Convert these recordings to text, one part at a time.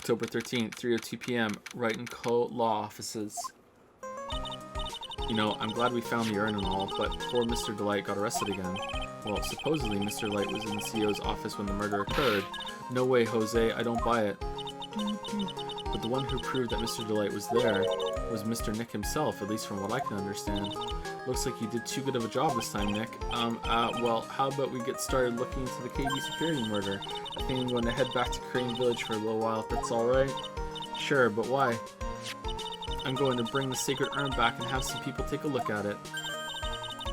October 13th, 3:02 p.m. Right in Co-Law Offices. You know, I'm glad we found the urn and all, but poor Mr. Delight got arrested again. Well, supposedly Mr. Delight was in the CEO's office when the murder occurred. No way, Jose, I don't buy it. But the one who proved that Mr. Delight was there was Mr. Nick himself, at least from what I can understand. Looks like you did too good of a job this time, Nick. Well, how about we get started looking into the KB security murder? I think I'm going to head back to Crane Village for a little while, if that's alright. Sure, but why? I'm going to bring the sacred urn back and have some people take a look at it.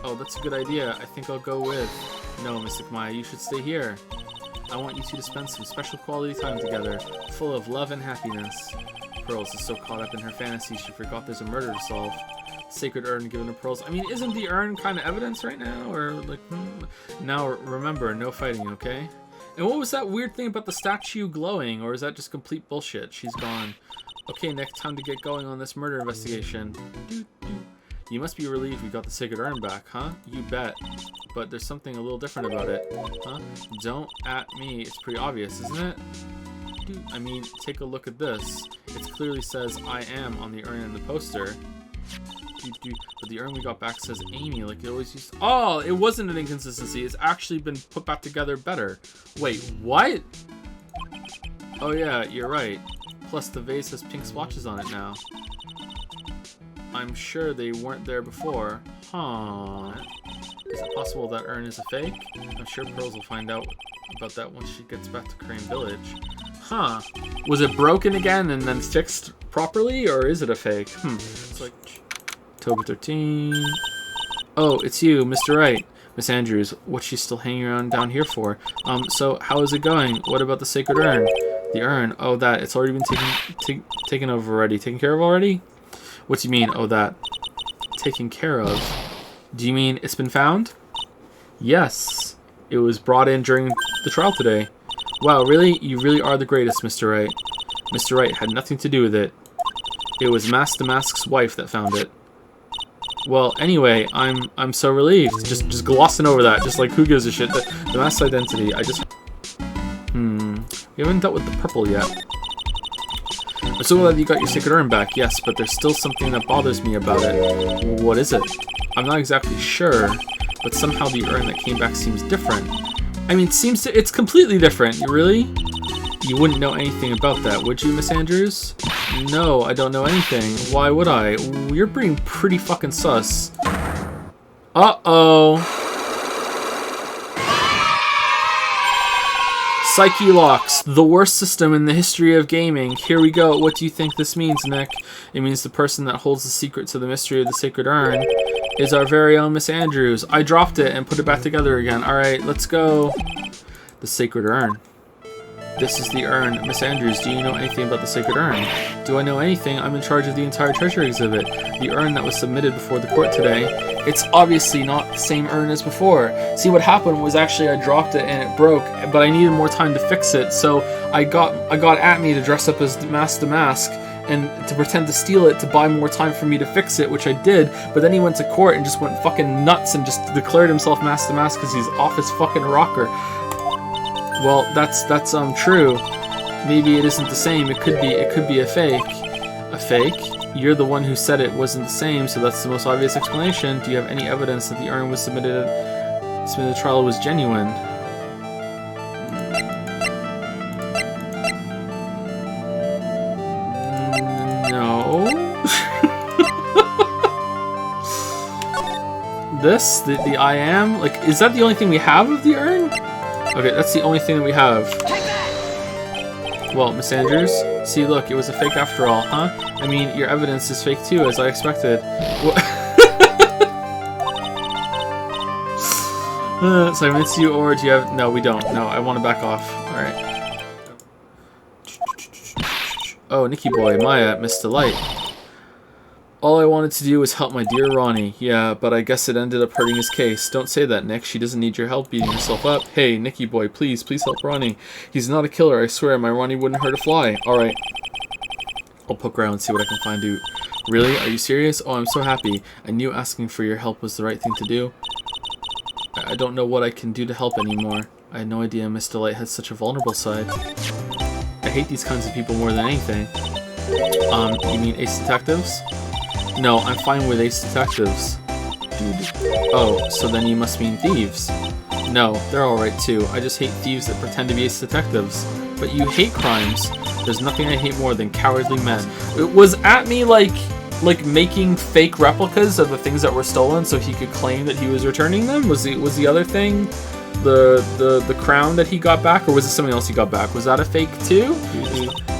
Oh, that's a good idea. I think I'll go with... No, Miss Atmey, you should stay here. I want you two to spend some special quality time together, full of love and happiness. Pearls is so caught up in her fantasy she forgot there's a murder to solve. Sacred urn given to Pearls. I mean, isn't the urn kind of evidence right now? Or, like, Now, remember, no fighting, okay? And what was that weird thing about the statue glowing? Or is that just complete bullshit? She's gone. Okay, Nick, time to get going on this murder investigation. You must be relieved we got the sacred urn back, huh? You bet. But there's something a little different about it, huh? Don't at me. It's pretty obvious, isn't it? I mean, take a look at this. It clearly says I am on the urn in the poster. But the urn we got back says Amy, like it always used to. Oh, it wasn't an inconsistency. It's actually been put back together better. Wait, what? Oh yeah, you're right. Plus the vase has pink splotches on it now. I'm sure they weren't there before. Huh. Is it possible that urn is a fake? I'm sure Pearls will find out about that once she gets back to Crane Village. Huh. Was it broken again and then fixed properly, or is it a fake? It's like... October 13... Oh, it's you, Mr. Wright. Miss Andrews, what's she still hanging around down here for? So, how is it going? What about the sacred urn? The urn? Oh, that. It's already been taken over already. Taken care of already? What do you mean, oh, that? Taken care of? Do you mean it's been found? Yes. It was brought in during the trial today. Wow, really? You really are the greatest, Mr. Wright. Mr. Wright had nothing to do with it. It was Mask the Mask's wife that found it. Well, anyway, I'm so relieved. Just glossing over that. Just like, who gives a shit? The Mask's identity. We haven't dealt with the purple yet. I'm so glad you got your sacred urn back, yes, but there's still something that bothers me about it. What is it? I'm not exactly sure, but somehow the urn that came back seems different. I mean, it's completely different. Really? You wouldn't know anything about that, would you, Miss Andrews? No, I don't know anything. Why would I? You're being pretty fucking sus. Uh-oh. Psyche locks, the worst system in the history of gaming. Here we go. What do you think this means, Nick? It means the person that holds the secret to the mystery of the sacred urn is our very own Miss Andrews. I dropped it and put it back together again. Alright, let's go. The sacred urn. This is the urn. Miss Andrews, do you know anything about the sacred urn? Do I know anything? I'm in charge of the entire treasure exhibit. The urn that was submitted before the court today. It's obviously not the same urn as before. See, what happened was actually I dropped it and it broke, but I needed more time to fix it, so I got Atmey to dress up as Mask the Mask and to pretend to steal it to buy more time for me to fix it, which I did, but then he went to court and just went fucking nuts and just declared himself Mask the Mask because he's off his fucking rocker. Well, that's true. Maybe it isn't the same. It could be a fake. A fake? You're the one who said it wasn't the same, so that's the most obvious explanation. Do you have any evidence that the urn was submitted to trial was genuine? No. The I am? Like, is that the only thing we have of the urn? Okay, that's the only thing that we have. Well, Miss Andrews, see, look, it was a fake after all, huh? I mean, your evidence is fake too, as I expected. So I miss you, or do you have... No, we don't. No, I want to back off. Alright. Oh, Nicky boy, Maya, Miss Delight. All I wanted to do was help my dear Ronnie. Yeah, but I guess it ended up hurting his case. Don't say that, Nick. She doesn't need your help beating herself up. Hey, Nicky boy, please help Ronnie. He's not a killer, I swear. My Ronnie wouldn't hurt a fly. Alright. I'll poke around and see what I can find out. Really? Are you serious? Oh, I'm so happy. I knew asking for your help was the right thing to do. I don't know what I can do to help anymore. I had no idea Miss Delight had such a vulnerable side. I hate these kinds of people more than anything. You mean ace detectives? No, I'm fine with ace detectives. Oh, so then you must mean thieves. No, they're alright too. I just hate thieves that pretend to be ace detectives. But you hate crimes. There's nothing I hate more than cowardly men. Was Atmey like making fake replicas of the things that were stolen so he could claim that he was returning them? Was the other thing the crown that he got back, or was it something else he got back? Was that a fake too?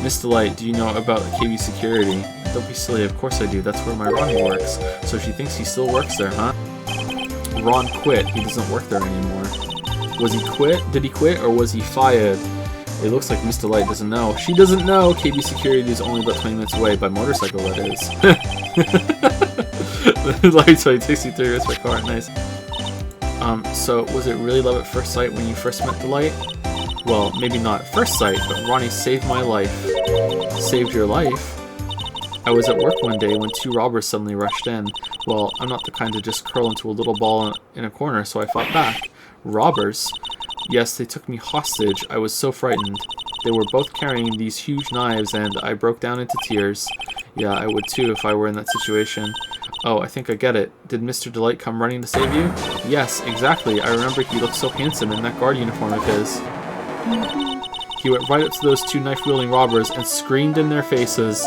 Miss Delight, do you know about KB security? Don't be silly, of course I do. That's where my Ronnie works. So she thinks he still works there, huh? Ron quit. He doesn't work there anymore. Was he quit? Did he quit, or was he fired? It looks like Miss Delight doesn't know. She doesn't know KB security is only about 20 minutes away by motorcycle, that is. So he takes you through his car. Nice. So was it really love at first sight when you first met Delight? Well, maybe not at first sight, but Ronnie saved my life. Saved your life? I was at work one day when 2 robbers suddenly rushed in. Well, I'm not the kind to just curl into a little ball in a corner, so I fought back. Robbers? Yes, they took me hostage. I was so frightened. They were both carrying these huge knives, and I broke down into tears. Yeah, I would too if I were in that situation. Oh, I think I get it. Did Mr. Delight come running to save you? Yes, exactly. I remember he looked so handsome in that guard uniform of his. He went right up to those 2 knife-wielding robbers and screamed in their faces.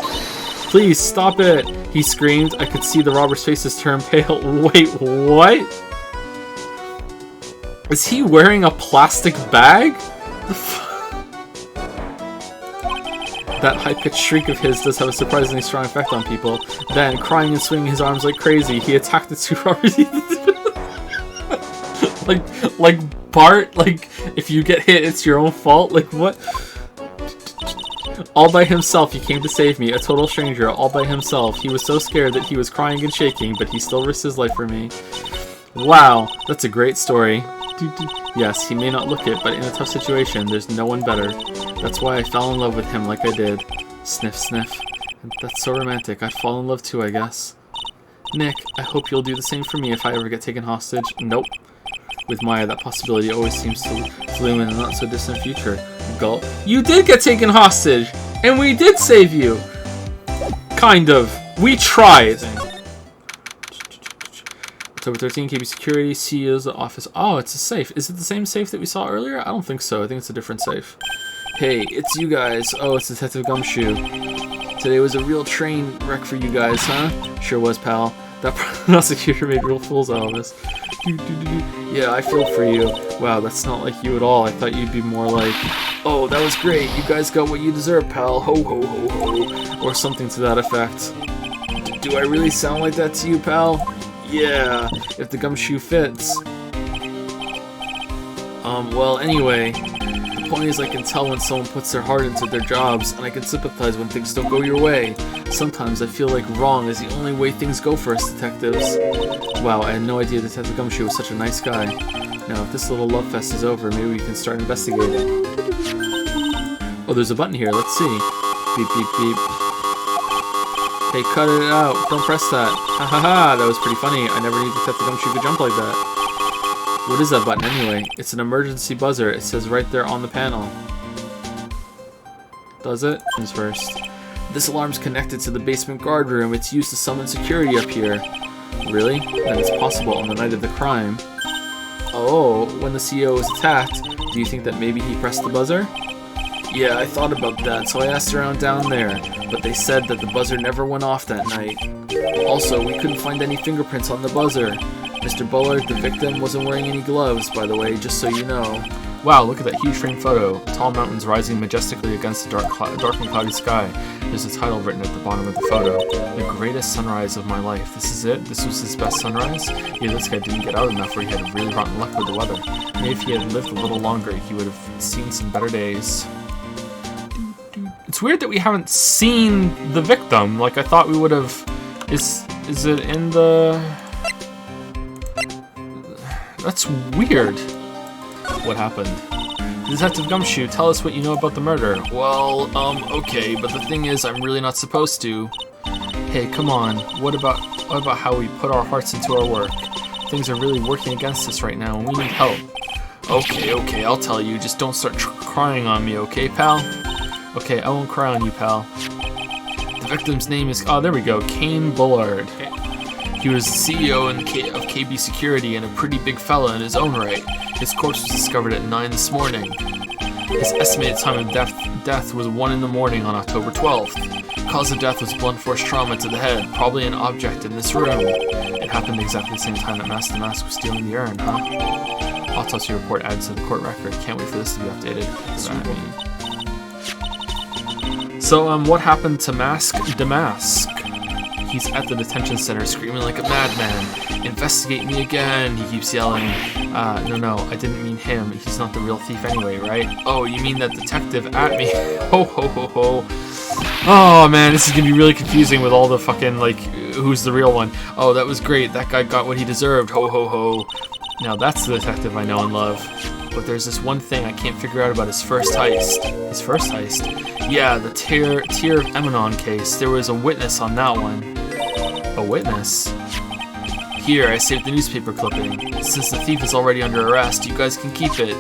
Please, stop it! He screamed. I could see the robbers' faces turn pale. Wait, what? Is he wearing a plastic bag? That high-pitched shriek of his does have a surprisingly strong effect on people. Then, crying and swinging his arms like crazy, he attacked the 2 robbers. like Bart, like, if you get hit, it's your own fault? Like, what? All by himself, he came to save me, a total stranger, all by himself. He was so scared that he was crying and shaking, but he still risked his life for me. Wow, that's a great story. Yes, he may not look it, but in a tough situation, there's no one better. That's why I fell in love with him like I did. Sniff, sniff. That's so romantic. I'd fall in love too, I guess. Nick, I hope you'll do the same for me if I ever get taken hostage. Nope. With Maya, that possibility always seems to loom in a not-so-distant future. Gulp. You did get taken hostage! And we did save you! Kind of. We tried! October 13, KB Security, CEO's office. Oh, it's a safe. Is it the same safe that we saw earlier? I don't think so. I think it's a different safe. Hey, it's you guys. Oh, it's Detective Gumshoe. Today was a real train wreck for you guys, huh? Sure was, pal. That prosecutor made real fools out of us. Yeah, I feel for you. Wow, that's not like you at all. I thought you'd be more like, oh, that was great. You guys got what you deserve, pal. Ho, ho, ho, ho. Or something to that effect. Do I really sound like that to you, pal? Yeah, if the gumshoe fits. Well, anyway, the point is I can tell when someone puts their heart into their jobs, and I can sympathize when things don't go your way. Sometimes I feel like wrong is the only way things go for us detectives. Wow, I had no idea Detective Gumshoe was such a nice guy. Now, if this little love fest is over, maybe we can start investigating. Oh, there's a button here. Let's see. Beep, beep, beep. Hey, cut it out. Don't press that. Ha ha ha, that was pretty funny. I never knew Detective Gumshoe could jump like that. What is that button anyway? It's an emergency buzzer. It says right there on the panel. Does it? First. This alarm's connected to the basement guard room. It's used to summon security up here. Really? Then it's possible on the night of the crime. Oh, when the CEO was attacked, do you think that maybe he pressed the buzzer? Yeah, I thought about that, so I asked around down there, but they said that the buzzer never went off that night. Also, we couldn't find any fingerprints on the buzzer. Mr. Bullard, the victim, wasn't wearing any gloves, by the way, just so you know. Wow, look at that huge frame photo. Tall mountains rising majestically against the dark and cloudy sky. There's a title written at the bottom of the photo. The greatest sunrise of my life. This is it? This was his best sunrise? Yeah, this guy didn't get out enough or he had really rotten luck with the weather. Maybe if he had lived a little longer, he would have seen some better days. It's weird that we haven't seen the victim. Like, I thought we would have... Is it in the... That's weird. What happened? Detective Gumshoe, tell us what you know about the murder. Well, okay, but the thing is, I'm really not supposed to. Hey, come on. What about how we put our hearts into our work? Things are really working against us right now, and we need help. Okay, I'll tell you. Just don't start crying on me, okay, pal? Okay, I won't cry on you, pal. The victim's name is... Oh, there we go. Kane Bullard. He was the CEO of KB Security and a pretty big fella in his own right. His corpse was discovered at 9 this morning. His estimated time of death was 1 in the morning on October 12th. Cause of death was blunt force trauma to the head, probably an object in this room. It happened exactly the same time that Master Mask was stealing the urn, huh? Autopsy report added to the court record. Can't wait for this to be updated. So, what happened to Mask Damask? He's at the detention center screaming like a madman. Investigate me again, he keeps yelling. No, I didn't mean him. He's not the real thief anyway, right? Oh, you mean that detective Atmey? Ho, ho, ho, ho. Oh, man, this is gonna be really confusing with all the fucking, like, who's the real one. Oh, that was great. That guy got what he deserved. Ho, ho, ho. Now, that's the detective I know and love. But there's this one thing I can't figure out about his first heist. His first heist? Yeah, the Tear of Emanon case. There was a witness on that one. A witness? Here, I saved the newspaper clipping. Since the thief is already under arrest, you guys can keep it.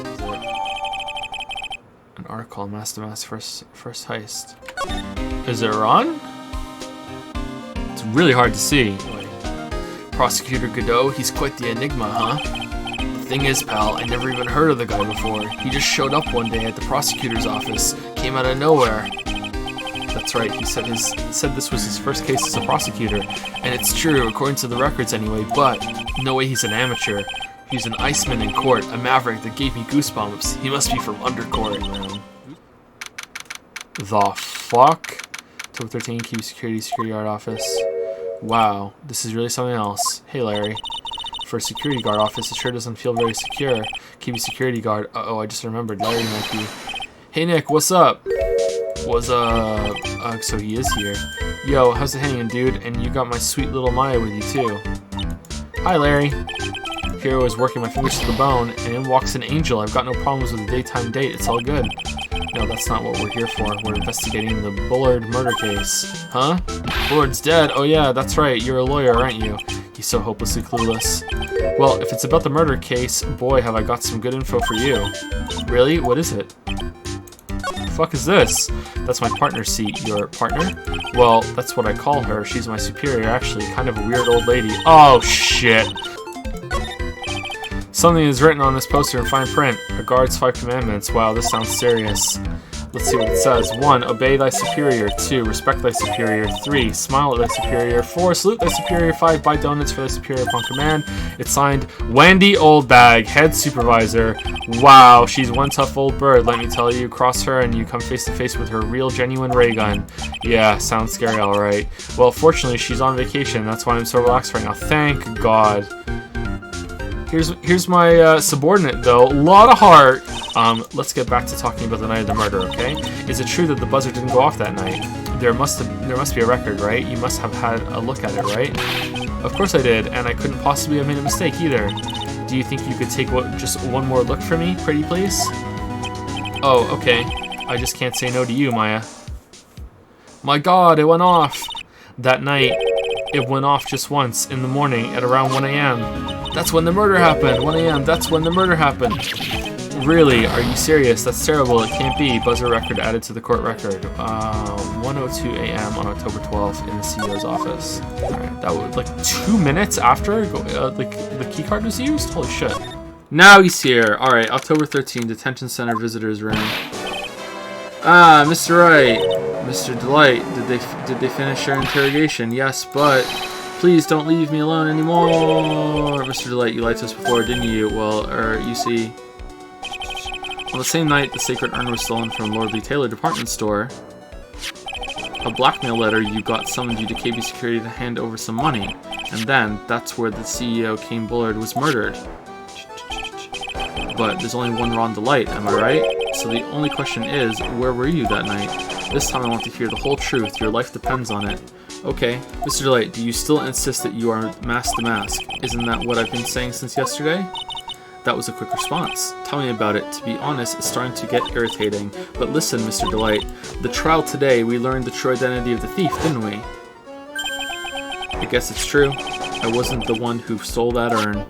An article on Master Mask's first heist. Is it Ron? It's really hard to see. Prosecutor Godot, he's quite the enigma, huh? The thing is, pal, I never even heard of the guy before. He just showed up one day at the prosecutor's office. Came out of nowhere. That's right, he said this was his first case as a prosecutor. And it's true, according to the records anyway, but no way he's an amateur. He's an Iceman in court, a maverick that gave me goosebumps. He must be from Undercourt. The fuck? October 13, KB Security Guard Office. Wow, this is really something else. Hey Larry. For a security guard office, it sure doesn't feel very secure. KB Security Guard. Uh-oh, I just remembered. Larry might be. Hey Nick, what's up? What's up? So he is here. Yo, how's it hanging, dude? And you got my sweet little Maya with you too. Hi Larry. Here I was working my fingers to the bone, and in walks an angel. I've got no problems with a daytime date. It's all good. No, that's not what we're here for. We're investigating the Bullard murder case. Huh? Bullard's dead? Oh yeah, that's right. You're a lawyer, aren't you? He's so hopelessly clueless. Well, if it's about the murder case, boy, have I got some good info for you. Really? What is it? What the fuck is this? That's my partner's seat. Your partner? Well, that's what I call her. She's my superior, actually. Kind of a weird old lady. Oh, shit. Something is written on this poster in fine print. A guard's 5 commandments. Wow, this sounds serious. Let's see what it says. 1. Obey thy superior. 2. Respect thy superior. 3. Smile at thy superior. 4. Salute thy superior. 5. Buy donuts for thy superior upon command. It's signed, Wendy Oldbag, head supervisor. Wow, she's one tough old bird, let me tell you. Cross her and you come face to face with her real genuine ray gun. Yeah, sounds scary, alright. Well, fortunately, she's on vacation. That's why I'm so relaxed right now. Thank God. Here's my subordinate, though. A lot of heart. Let's get back to talking about the night of the murder, okay? Is it true that the buzzer didn't go off that night? There must be a record, right? You must have had a look at it, right? Of course I did, and I couldn't possibly have made a mistake either. Do you think you could take just one more look for me, pretty please? Oh, okay. I just can't say no to you, Maya. My God, it went off! That night, it went off just once, in the morning, at around 1 a.m. That's when the murder happened! 1 a.m., that's when the murder happened! Really? Are you serious? That's terrible. It can't be. Buzzer record added to the court record. 1:02 a.m. on October 12th in the CEO's office. Alright, that was like 2 minutes after the key card was used? Holy shit. Now he's here. Alright, October 13th, Detention Center Visitors Room. Ah, Mr. Wright. Mr. Delight, did they finish their interrogation? Yes, but please don't leave me alone anymore. Mr. Delight, you lied to us before, didn't you? Well, you see... On the same night, the sacred urn was stolen from Lord Lee Taylor department store. A blackmail letter you got summoned you to KB Security to hand over some money. And then, that's where the CEO, Kane Bullard, was murdered. But there's only one Ron Delight, am I right? So the only question is, where were you that night? This time I want to hear the whole truth. Your life depends on it. Okay, Mr. Delight, do you still insist that you are Mask the Mask? Isn't that what I've been saying since yesterday? That was a quick response. Tell me about it. To be honest, it's starting to get irritating. But listen, Mr. Delight, the trial today, we learned the true identity of the thief, didn't we? I guess it's true. I wasn't the one who stole that urn.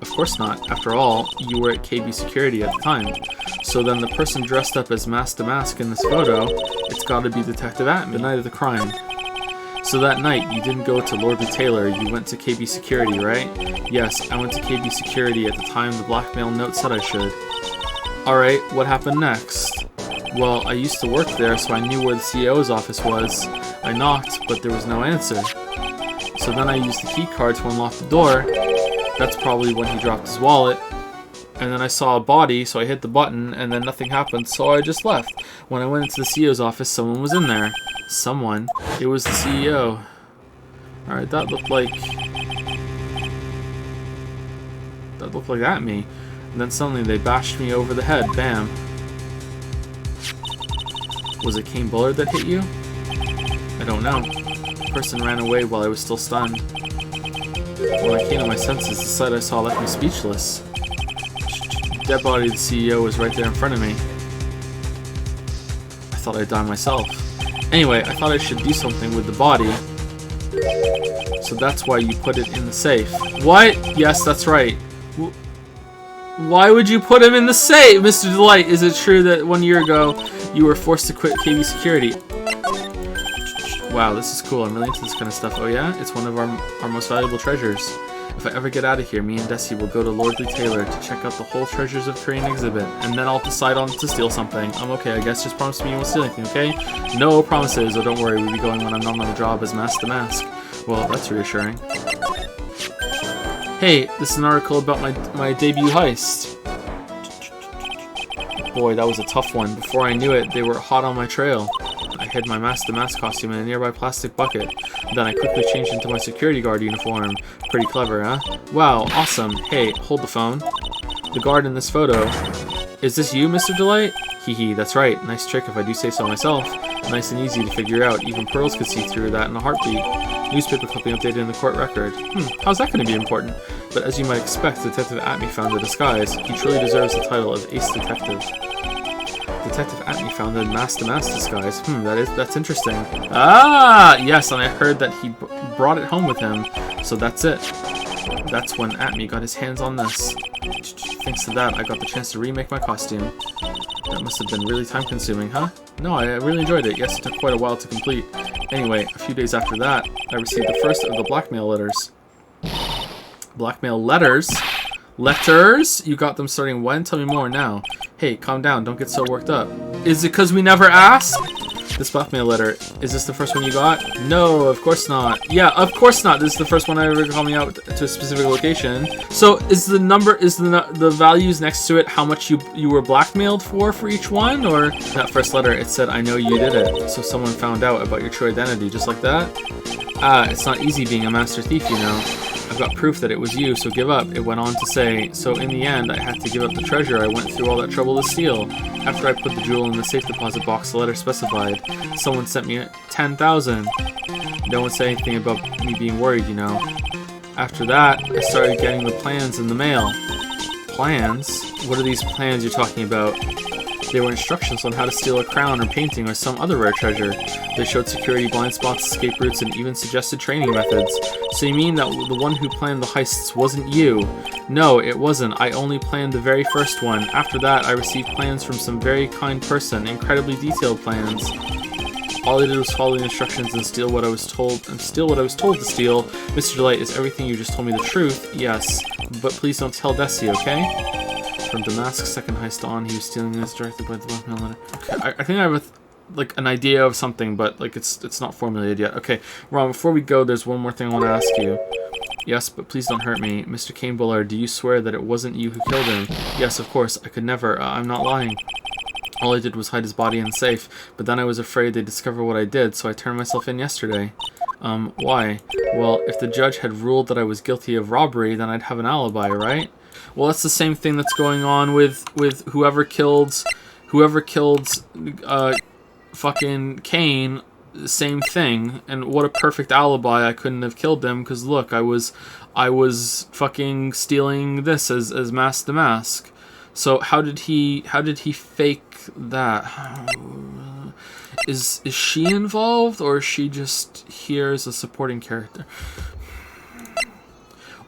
Of course not. After all, you were at KB Security at the time. So then the person dressed up as Mask the Mask in this photo, it's gotta be Detective Atmey, the night of the crime. So that night, you didn't go to Lordly Taylor, you went to KB Security, right? Yes, I went to KB Security at the time the blackmail note said I should. Alright, what happened next? Well, I used to work there, so I knew where the CEO's office was. I knocked, but there was no answer. So then I used the key card to unlock the door. That's probably when he dropped his wallet. And then I saw a body, so I hit the button, and then nothing happened, so I just left. When I went into the CEO's office, someone was in there. Someone. It was the CEO. Alright, that looked like Atmey. And then suddenly they bashed me over the head. Bam. Was it Kane Bullard that hit you? I don't know. The person ran away while I was still stunned. When I came to my senses, the sight I saw left me speechless. The dead body of the CEO was right there in front of me. I thought I'd die myself. Anyway, I thought I should do something with the body. So that's why you put it in the safe. What? Yes, that's right. Why would you put him in the safe, Mr. Delight? Is it true that 1 year ago you were forced to quit KB Security? Wow, this is cool. I'm really into this kind of stuff. Oh yeah? It's one of our most valuable treasures. If I ever get out of here, me and Desi will go to Lordly Taylor to check out the whole Treasures of Korean exhibit, and then I'll decide on to steal something. I'm okay, I guess. Just promise me you won't steal anything, okay? No promises. Oh, don't worry. We'll be going when I'm not on the job as Mask the Mask. Well, that's reassuring. Hey, this is an article about my debut heist. Boy, that was a tough one. Before I knew it, they were hot on my trail. I hid my Mask the Mask costume in a nearby plastic bucket. Then I quickly changed into my security guard uniform. Pretty clever, huh? Wow, awesome. Hey, hold the phone. The guard in this photo. Is this you, Mr. Delight? Hee hee, that's right. Nice trick if I do say so myself. Nice and easy to figure out. Even pearls could see through that in a heartbeat. Newspaper clipping updated in the court record. How's that going to be important? But as you might expect, Detective Atmey found the disguise. He truly deserves the title of Ace Detective. Detective Atmey found the Mask the Mask disguise. That's interesting. Ah, yes, and I heard that he brought it home with him. So that's it. That's when Atmey got his hands on this. Thanks to that, I got the chance to remake my costume. That must have been really time-consuming, huh? No, I really enjoyed it. Yes, it took quite a while to complete. Anyway, a few days after that, I received the first of the blackmail letters. Blackmail letters? Letters? You got them starting when? Tell me more now. Hey, calm down. Don't get so worked up. Is it because we never asked? This blackmail letter, is this the first one you got? No, of course not. Yeah, of course not. This is the first one I ever called me out to a specific location. So is the number, is the values next to it how much you were blackmailed for each one? Or that first letter, it said, I know you did it. So someone found out about your true identity, just like that? Ah, it's not easy being a master thief, you know. I've got proof that it was you, so give up. It went on to say, so in the end, I had to give up the treasure I went through all that trouble to steal. After I put the jewel in the safe deposit box the letter specified, someone sent me 10,000. No one said anything about me being worried, you know. After that, I started getting the plans in the mail. Plans? What are these plans you're talking about? They were instructions on how to steal a crown or painting or some other rare treasure. They showed security blind spots, escape routes, and even suggested training methods. So you mean that the one who planned the heists wasn't you? No, it wasn't. I only planned the very first one. After that, I received plans from some very kind person, incredibly detailed plans. All I did was follow the instructions and steal what I was told, to steal. Mr. Delight, is everything you just told me the truth? Yes. But please don't tell Desi, okay? From Damask's second heist on, he was stealing this directed by the blackmail letter. Okay, I think I have an idea of something, but it's not formulated yet. Okay, Ron, before we go, there's one more thing I want to ask you. Yes, but please don't hurt me. Mr. Kane Bullard, do you swear that it wasn't you who killed him? Yes, of course. I could never. I'm not lying. All I did was hide his body in the safe, but then I was afraid they'd discover what I did, so I turned myself in yesterday. Why? Well, if the judge had ruled that I was guilty of robbery, then I'd have an alibi, right? Well, that's the same thing that's going on with whoever killed fucking Kane. Same thing. And what a perfect alibi. I couldn't have killed them because look, I was fucking stealing this as Mask the Mask. So how did he fake that? Is she involved, or is she just here as a supporting character?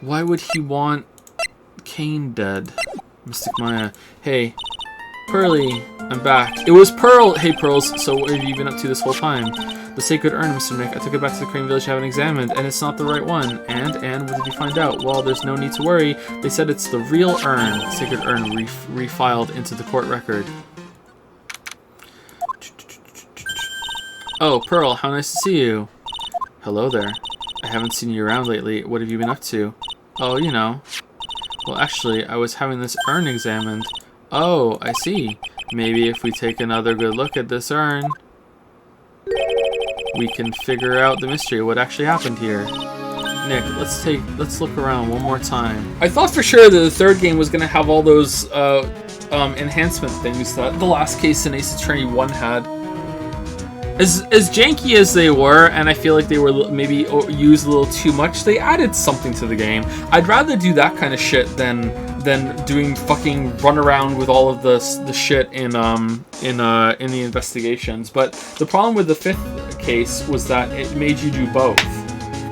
Why would he want Kane dead? Mystic Maya. Hey, Pearly, I'm back. It was Pearl! Hey, Pearls, so what have you been up to this whole time? The sacred urn, Mr. Nick. I took it back to the Crane Village to have it examined, and it's not the right one. And what did you find out? Well, there's no need to worry. They said it's the real urn. The sacred urn refiled into the court record. Oh, Pearl, how nice to see you. Hello there. I haven't seen you around lately. What have you been up to? Oh, you know. Well, actually, I was having this urn examined. Oh, I see. Maybe if we take another good look at this urn, we can figure out the mystery of what actually happened here. Nick, let's look around one more time. I thought for sure that the third game was gonna have all those enhancement things that the last case in Ace Attorney 1 had. As janky as they were, and I feel like they were maybe used a little too much, they added something to the game. I'd rather do that kind of shit than doing fucking run around with all of the shit in the investigations. But the problem with the 5th case was that it made you do both.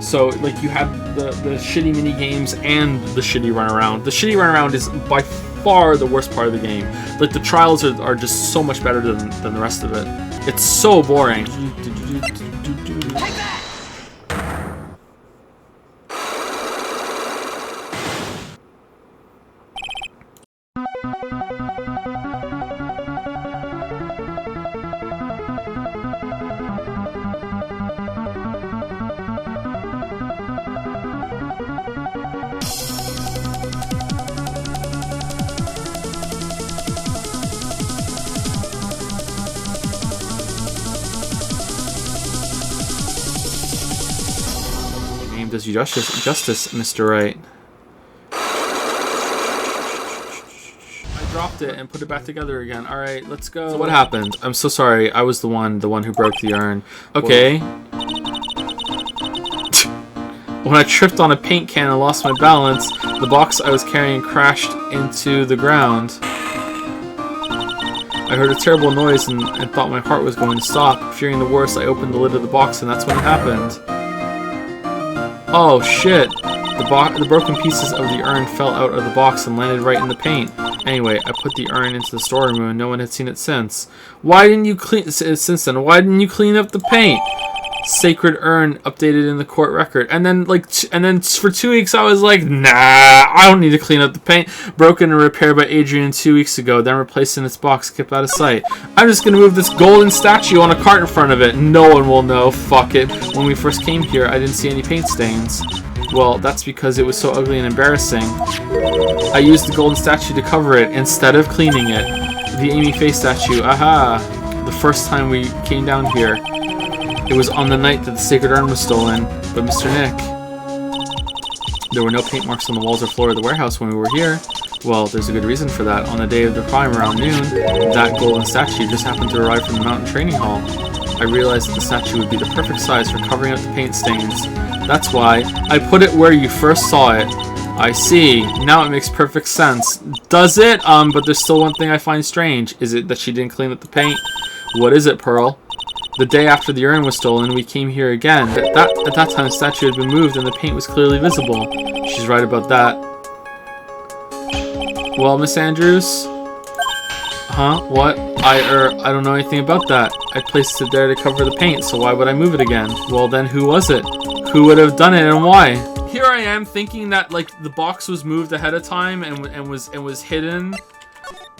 So like you had the shitty mini games and the shitty run around. The shitty run around is by far the worst part of the game. Like the trials are just so much better than the rest of it. It's so boring. Take that! Does you justice, Mr. Wright. I dropped it and put it back together again. All right, let's go. So what happened? I'm so sorry. I was the one who broke the urn. Okay. When I tripped on a paint can and lost my balance, the box I was carrying crashed into the ground. I heard a terrible noise and thought my heart was going to stop. Fearing the worst, I opened the lid of the box, and that's when it happened. Oh shit! The broken pieces of the urn fell out of the box and landed right in the paint. Anyway, I put the urn into the storeroom and no one had seen it since. Why didn't you clean up the paint? Sacred urn updated in the court record. And then for 2 weeks I was like, nah, I don't need to clean up the paint. Broken and repaired by Adrian 2 weeks ago, then replaced in its box, kept out of sight. I'm just gonna move this golden statue on a cart in front of it. No one will know. Fuck it. When we first came here, I didn't see any paint stains. Well, that's because it was so ugly and embarrassing. I used the golden statue to cover it instead of cleaning it. The Amy Faye statue. Aha! The first time we came down here. It was on the night that the sacred urn was stolen. But Mr. Nick, there were no paint marks on the walls or floor of the warehouse when we were here. Well, there's a good reason for that. On the day of the crime around noon, that golden statue just happened to arrive from the mountain training hall. I realized that the statue would be the perfect size for covering up the paint stains. That's why I put it where you first saw it. I see. Now it makes perfect sense. Does it? But there's still one thing I find strange. Is it that she didn't clean up the paint? What is it, Pearl? The day after the urn was stolen, we came here again. At that time, the statue had been moved and the paint was clearly visible. She's right about that. Well, Miss Andrews? Huh? What? I don't know anything about that. I placed it there to cover the paint, so why would I move it again? Well, then who was it? Who would have done it and why? Here I am thinking that like the box was moved ahead of time and was hidden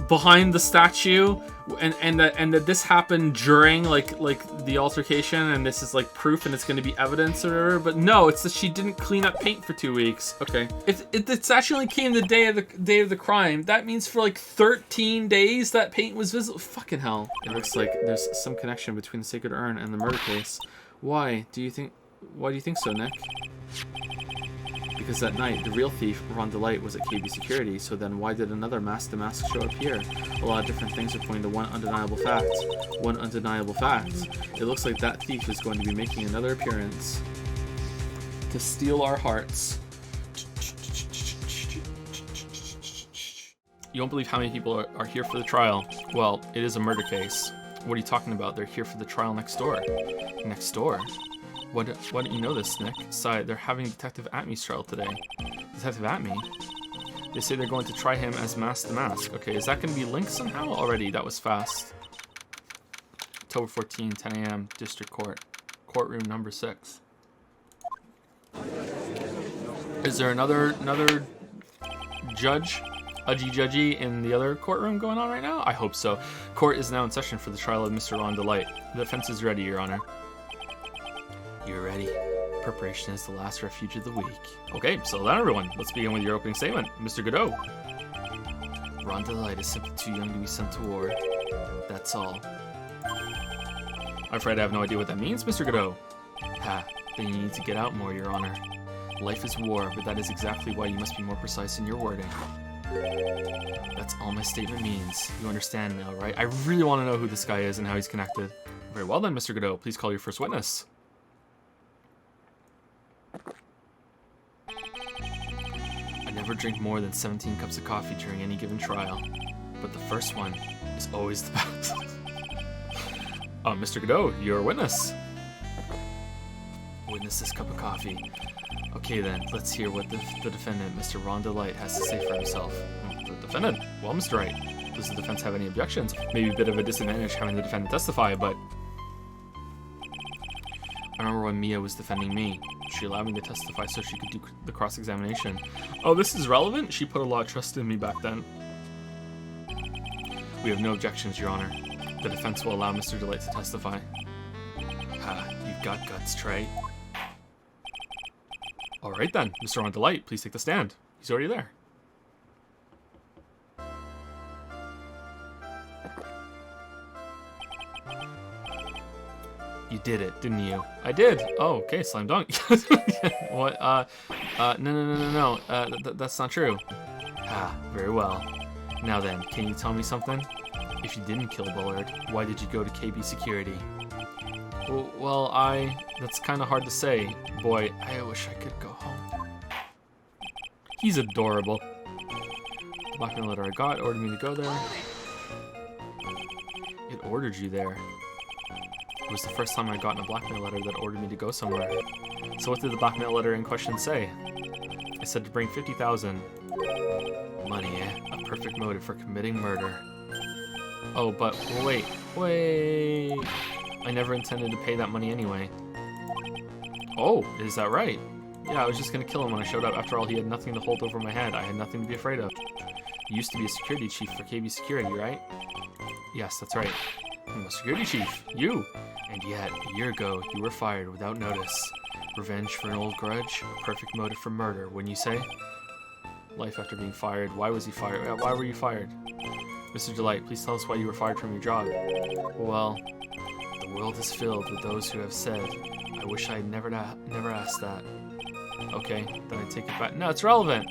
behind the statue, and that this happened during like the altercation, and this is like proof and it's going to be evidence or whatever. But no, it's that she didn't clean up paint for 2 weeks. Okay, it actually only came the day of the crime. That means for like 13 days that paint was visible. Fucking hell! It looks like there's some connection between the sacred urn and the murder case. Why do you think so, Nick? Because that night, the real thief, Ron Delight, was at KB Security, so then why did another mask show up here? A lot of different things are pointing to one undeniable fact. One undeniable fact. It looks like that thief is going to be making another appearance to steal our hearts. You won't believe how many people are here for the trial. Well, it is a murder case. What are you talking about? They're here for the trial next door. Next door? Why don't you know this, Nick? Sorry, they're having Detective Atmey's trial today. Detective Atmey? They say they're going to try him as Mask the Mask. Okay, is that going to be linked somehow already? That was fast. October 14, 10 a.m. District Court. Courtroom number 6. Is there another judge, judgy in the other courtroom going on right now? I hope so. Court is now in session for the trial of Mr. Ron Delight. The defense is ready, Your Honor. You're ready. Preparation is the last refuge of the week. Okay, settle down, everyone. Let's begin with your opening statement. Mr. Godot. Ron Delight is simply too young to be sent to war. That's all. I'm afraid I have no idea what that means, Mr. Godot. Ha, then you need to get out more, Your Honor. Life is war, but that is exactly why you must be more precise in your wording. That's all my statement means. You understand now, right? I really want to know who this guy is and how he's connected. Very well then, Mr. Godot. Please call your first witness. I never drink more than 17 cups of coffee during any given trial, but the first one is always the best. Mr. Godot, you're a witness. Witness this cup of coffee. Okay then, let's hear what the defendant, Mr. Ron Delight, has to say for himself. The defendant? Well, Mr. Wright, does the defense have any objections? Maybe a bit of a disadvantage having the defendant testify, but... I remember when Mia was defending me. She allowed me to testify so she could do the cross-examination. Oh, this is relevant? She put a lot of trust in me back then. We have no objections, Your Honor. The defense will allow Mr. Delight to testify. Ha, you've got guts, Trey. Alright then, Mr. Ron Delight, please take the stand. He's already there. You did it, didn't you? I did! Oh, okay, slam dunk. What, no. That's not true. Ah, very well. Now then, can you tell me something? If you didn't kill Bullard, why did you go to KB Security? Well, that's kind of hard to say. Boy, I wish I could go home. He's adorable. The blackmail letter I got ordered me to go there. It ordered you there. It was the first time I'd gotten a blackmail letter that ordered me to go somewhere. So what did the blackmail letter in question say? I said to bring 50,000. Money, eh? A perfect motive for committing murder. Oh, but wait. I never intended to pay that money anyway. Oh, is that right? Yeah, I was just gonna kill him when I showed up. After all, he had nothing to hold over my head. I had nothing to be afraid of. You used to be a security chief for KB Security, right? Yes, that's right. I'm a security chief. You! And yet, a year ago, you were fired without notice. Revenge for an old grudge? A perfect motive for murder, wouldn't you say? Life after being fired. Why was he fired? Why were you fired? Mr. Delight, please tell us why you were fired from your job. Well, the world is filled with those who have said, I wish I had never asked that. Okay, then I take it back. No, it's relevant.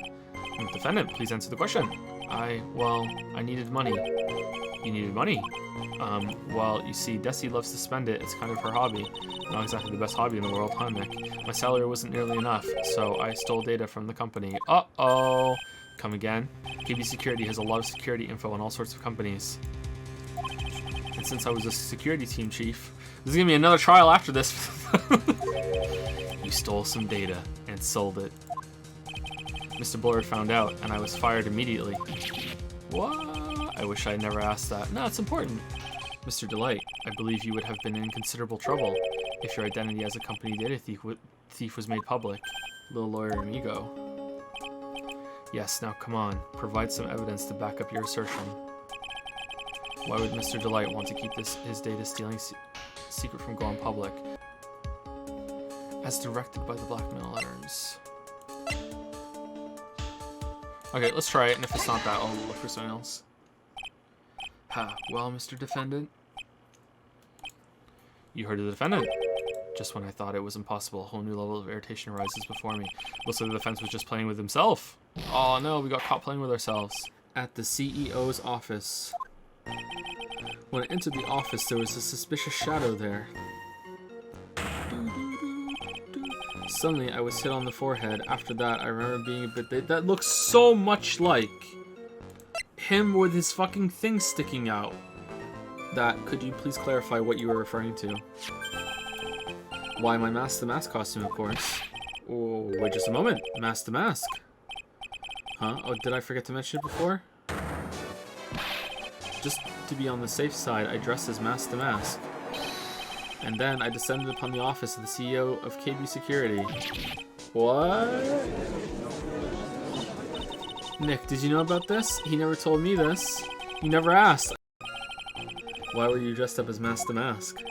Defendant, please answer the question. I needed money. You needed money? Well, you see, Desi loves to spend it. It's kind of her hobby. Not exactly the best hobby in the world, huh, Nick? My salary wasn't nearly enough, so I stole data from the company. Uh-oh. Come again? KB Security has a lot of security info on all sorts of companies. And since I was a security team chief, there's gonna be another trial after this. You stole some data and sold it. Mr. Bullard found out, and I was fired immediately. What? I wish I never asked that. No, it's important. Mr. Delight, I believe you would have been in considerable trouble if your identity as a company data thief was made public. Little lawyer amigo. Yes, now come on. Provide some evidence to back up your assertion. Why would Mr. Delight want to keep his data stealing secret from going public? As directed by the blackmail letters. Okay, let's try it, and if it's not that, I'll look for something else. Ha, well, Mr. Defendant? You heard of the defendant? Just when I thought it was impossible, a whole new level of irritation arises before me. Looks like the defense was just playing with himself. Oh no, we got caught playing with ourselves. At the CEO's office. When I entered the office, there was a suspicious shadow there. Suddenly, I was hit on the forehead. After that, I remember being a bit... That looks so much like him with his fucking thing sticking out. Could you please clarify what you were referring to? Why, my Mask the Mask costume, of course. Oh, wait just a moment. Mask the Mask. Huh? Oh, did I forget to mention it before? Just to be on the safe side, I dressed as mask to mask. And then I descended upon the office of the CEO of KB Security. What? Nick, did you know about this? He never told me this. He never asked. Why were you dressed up as mask to mask?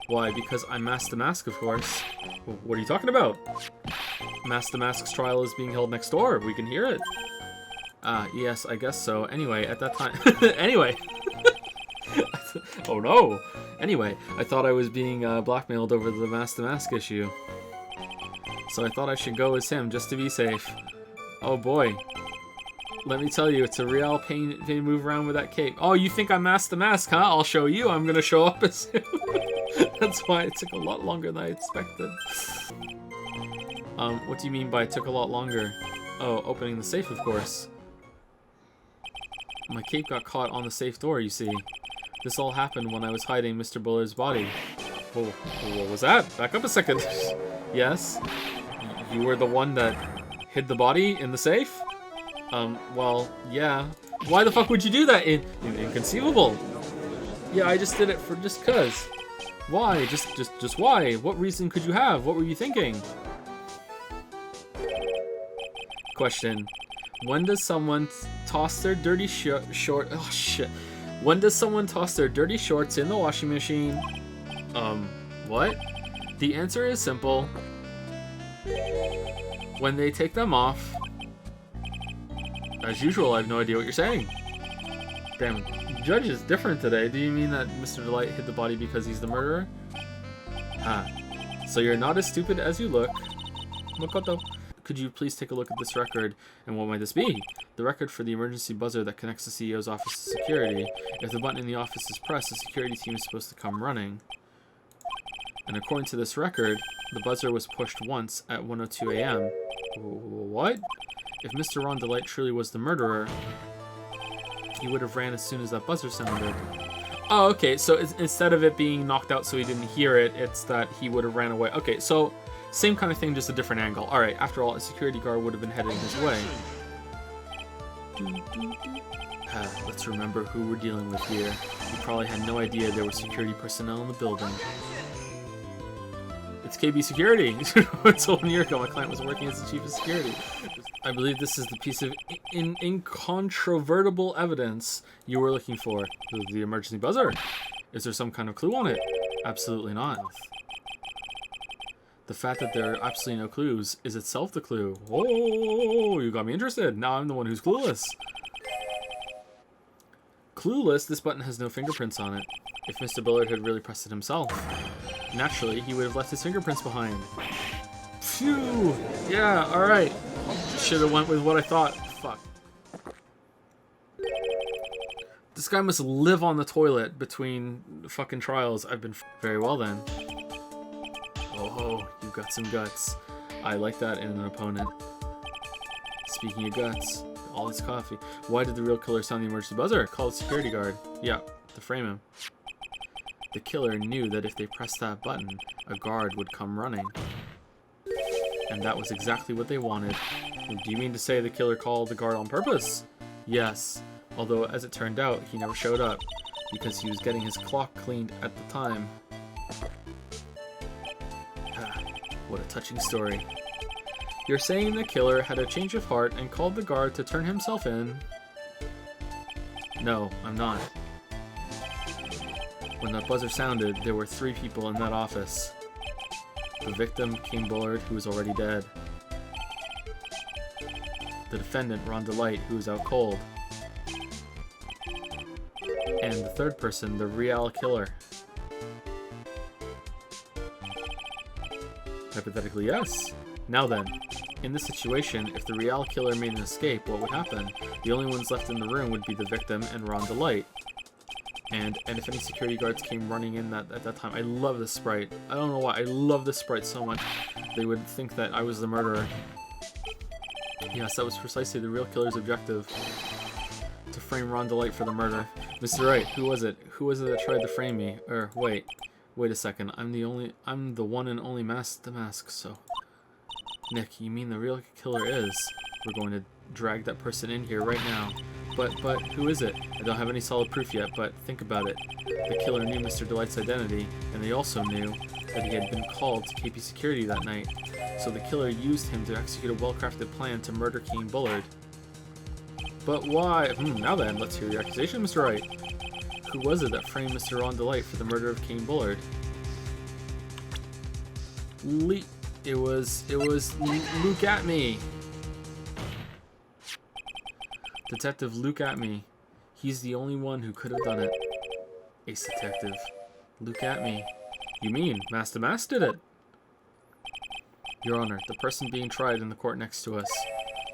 Why? Because I'm mask to mask, of course. What are you talking about? Mask to Mask's trial is being held next door. We can hear it. Yes, I guess so. Anyway, at that time... Anyway! Oh no! Anyway, I thought I was being blackmailed over the Mask to Mask issue. So I thought I should go as him, just to be safe. Oh boy. Let me tell you, it's a real pain to move around with that cape. Oh, you think I'm Mask to Mask, huh? I'll show you. I'm gonna show up as him. That's why it took a lot longer than I expected. What do you mean by it took a lot longer? Oh, opening the safe, of course. My cape got caught on the safe door, you see. This all happened when I was hiding Mr. Buller's body. Whoa, what was that? Back up a second. Yes? You were the one that hid the body in the safe? Well, yeah. Why the fuck would you do that? Inconceivable. Yeah, I just did it for just cuz. Why? Just why? What reason could you have? What were you thinking? Question. When does someone toss their dirty oh shit. When does someone toss their dirty shorts in the washing machine? What? The answer is simple. When they take them off. As usual, I have no idea what you're saying. Damn, Judge is different today. Do you mean that Mr. Delight hid the body because he's the murderer? Ah. So you're not as stupid as you look. Makoto. Could you please take a look at this record, and what might this be? The record for the emergency buzzer that connects the CEO's office to security. If the button in the office is pressed, the security team is supposed to come running. And according to this record, the buzzer was pushed once at 1:02 a.m. What? If Mr. Ron Delight truly was the murderer, he would have ran as soon as that buzzer sounded. Oh, okay, so instead of it being knocked out so he didn't hear it, it's that he would have ran away. Okay, so same kind of thing, just a different angle. Alright, after all, a security guard would have been heading his way. Let's remember who we're dealing with here. We probably had no idea there were security personnel in the building. It's KB Security! It's a year ago my client was working as the chief of security. I believe this is the piece of incontrovertible evidence you were looking for. The emergency buzzer. Is there some kind of clue on it? Absolutely not. The fact that there are absolutely no clues is itself the clue. Oh, you got me interested. Now I'm the one who's clueless. Clueless, this button has no fingerprints on it. If Mr. Bullard had really pressed it himself, naturally, he would have left his fingerprints behind. Phew! Yeah, alright. Should have went with what I thought. Fuck. This guy must live on the toilet between fucking trials. I've been very well then. Oh, you've got some guts. I like that in an opponent. Speaking of guts, all this coffee. Why did the real killer sound the emergency buzzer? Call the security guard. Yeah, to frame him. The killer knew that if they pressed that button, a guard would come running. And that was exactly what they wanted. Do you mean to say the killer called the guard on purpose? Yes, although as it turned out, he never showed up, because he was getting his clock cleaned at the time. What a touching story. You're saying the killer had a change of heart and called the guard to turn himself in? No, I'm not. When that buzzer sounded, there were 3 people in that office. The victim, King Bullard, who was already dead. The defendant, Ron Delight, who was out cold. And the 3rd person, the real killer. Hypothetically, yes. Now then, in this situation, if the real killer made an escape, what would happen? The only ones left in the room would be the victim and Ron Delight. And if any security guards came running in at that time, I love this sprite. I don't know why, I love this sprite so much. They would think that I was the murderer. Yes, that was precisely the real killer's objective. To frame Ron Delight for the murder. Mr. Wright, who was it? Who was it that tried to frame me? Wait a second. I'm the one and only mask to mask, so... Nick, you mean the real killer is? We're going to drag that person in here right now. But who is it? I don't have any solid proof yet, but think about it. The killer knew Mr. Delight's identity, and they also knew that he had been called to KP security that night. So the killer used him to execute a well-crafted plan to murder Kane Bullard. But why? Now then, let's hear your accusation, Mr. Wright. Who was it that framed Mr. Ron Delight for the murder of Kane Bullard? It was Luke Atmey. Detective Luke Atmey. He's the only one who could have done it. Ace Detective. Luke Atmey. You mean Master Mask did it? Your Honor, the person being tried in the court next to us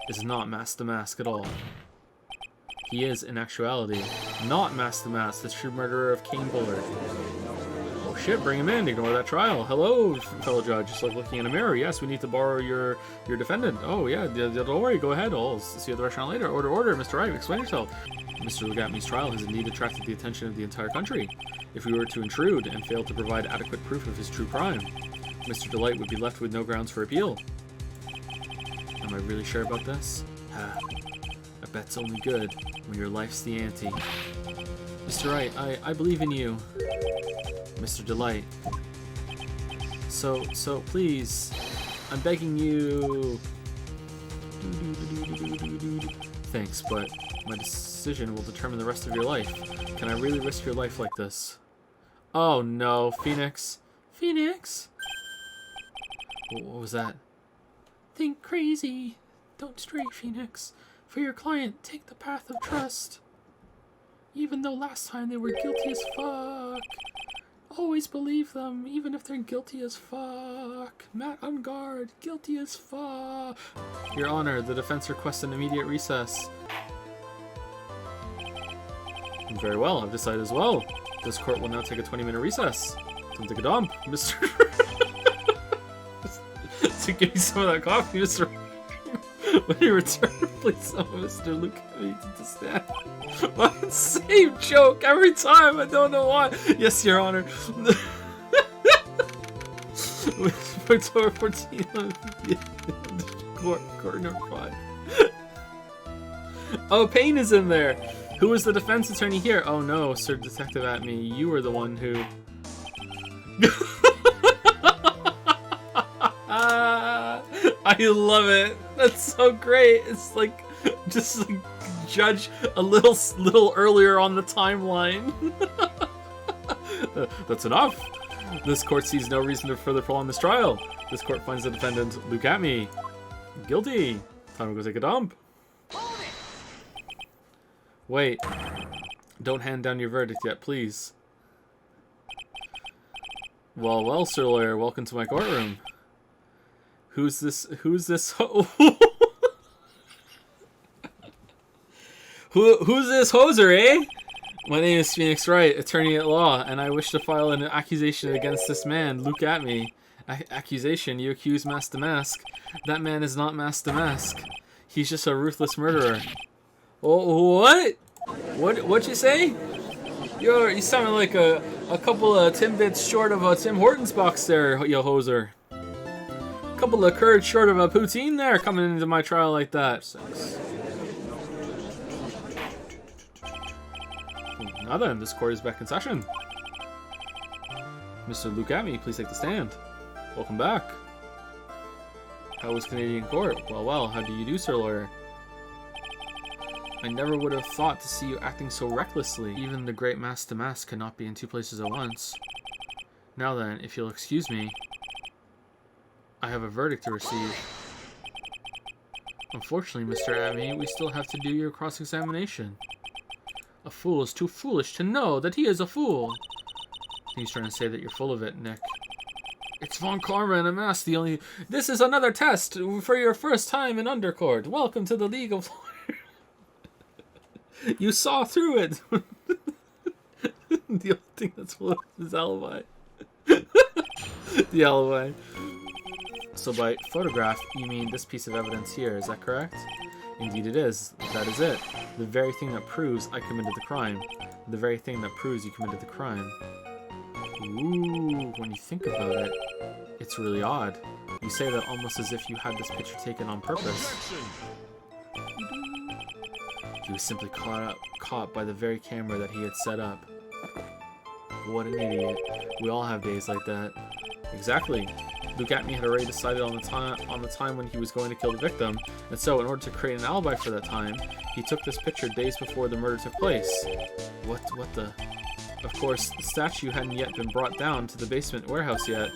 is not Master Mask at all. He is, in actuality, not Master Mask, the true murderer of Kane Bullard. Oh shit, bring him in. Ignore that trial. Hello, fellow judge. Just like looking in a mirror. Yes, we need to borrow your defendant. Oh yeah, don't worry. Go ahead. I'll see you at the restaurant later. Order. Mr. Wright, explain yourself. Mr. Lugatmey's trial has indeed attracted the attention of the entire country. If we were to intrude and fail to provide adequate proof of his true crime, Mr. Delight would be left with no grounds for appeal. Am I really sure about this? A bet's only good when your life's the ante. Mr. Wright, I believe in you. Mr. Delight. So please, I'm begging you. Thanks, but my decision will determine the rest of your life. Can I really risk your life like this? Oh no, Phoenix. Phoenix? What was that? Think crazy. Don't stray, Phoenix. For your client, take the path of trust. Even though last time they were guilty as fuck. Always believe them, even if they're guilty as fuck. Matt on guard, guilty as fuck. Your Honor, the defense requests an immediate recess. Very well, I've decided as well. This court will now take a 20-minute recess. Time to take a dump, Mr. So give me some of that coffee, Mr. When you return, please allow Mr. Luke to stand. What? Same joke every time. I don't know why. Yes, Your Honor. Victoria 14 court number 5. Oh, Payne is in there. Who is the defense attorney here? Oh no, Sir Detective Atmey, you were the one who. I love it. That's so great. It's like just like judge a little earlier on the timeline. That's enough. This court sees no reason to further prolong this trial. This court finds the defendant, Luke Atmey, guilty. Time to go take a dump. Wait. Don't hand down your verdict yet, please. Well, Sir Lawyer, welcome to my courtroom. Who's this who's this hoser, eh? My name is Phoenix Wright, attorney at law, and I wish to file an accusation against this man, Luke Atmey. Accusation, you accuse Master Mask. That man is not Master Mask. He's just a ruthless murderer. Oh, what? What'd you say? You sounded like a couple of Timbits short of a Tim Hortons box there, yo hoser. Couple of curds short of a poutine there coming into my trial like that. Now then, this court is back in session. Mr. Luke Atmey, please take the stand. Welcome back. How was Canadian court? Well, how do you do, Sir Lawyer? I never would have thought to see you acting so recklessly. Even the great Master Mask cannot be in two places at once. Now then, if you'll excuse me, I have a verdict to receive. Unfortunately, Mr. Atmey, we still have to do your cross-examination. A fool is too foolish to know that he is a fool. He's trying to say that you're full of it, Nick. It's Von Karma and a mask the only... This is another test for your first time in Undercourt. Welcome to the League of... You saw through it. The only thing that's full of is alibi. The alibi. So by photograph, you mean this piece of evidence here, is that correct? Indeed it is. That is it. The very thing that proves I committed the crime. The very thing that proves you committed the crime. Ooh, when you think about it, it's really odd. You say that almost as if you had this picture taken on purpose. He was simply caught by the very camera that he had set up. What an idiot. We all have days like that. Exactly. Luke Atmey had already decided on the time when he was going to kill the victim, and so in order to create an alibi for that time, he took this picture days before the murder took place. What the... Of course, the statue hadn't yet been brought down to the basement warehouse yet.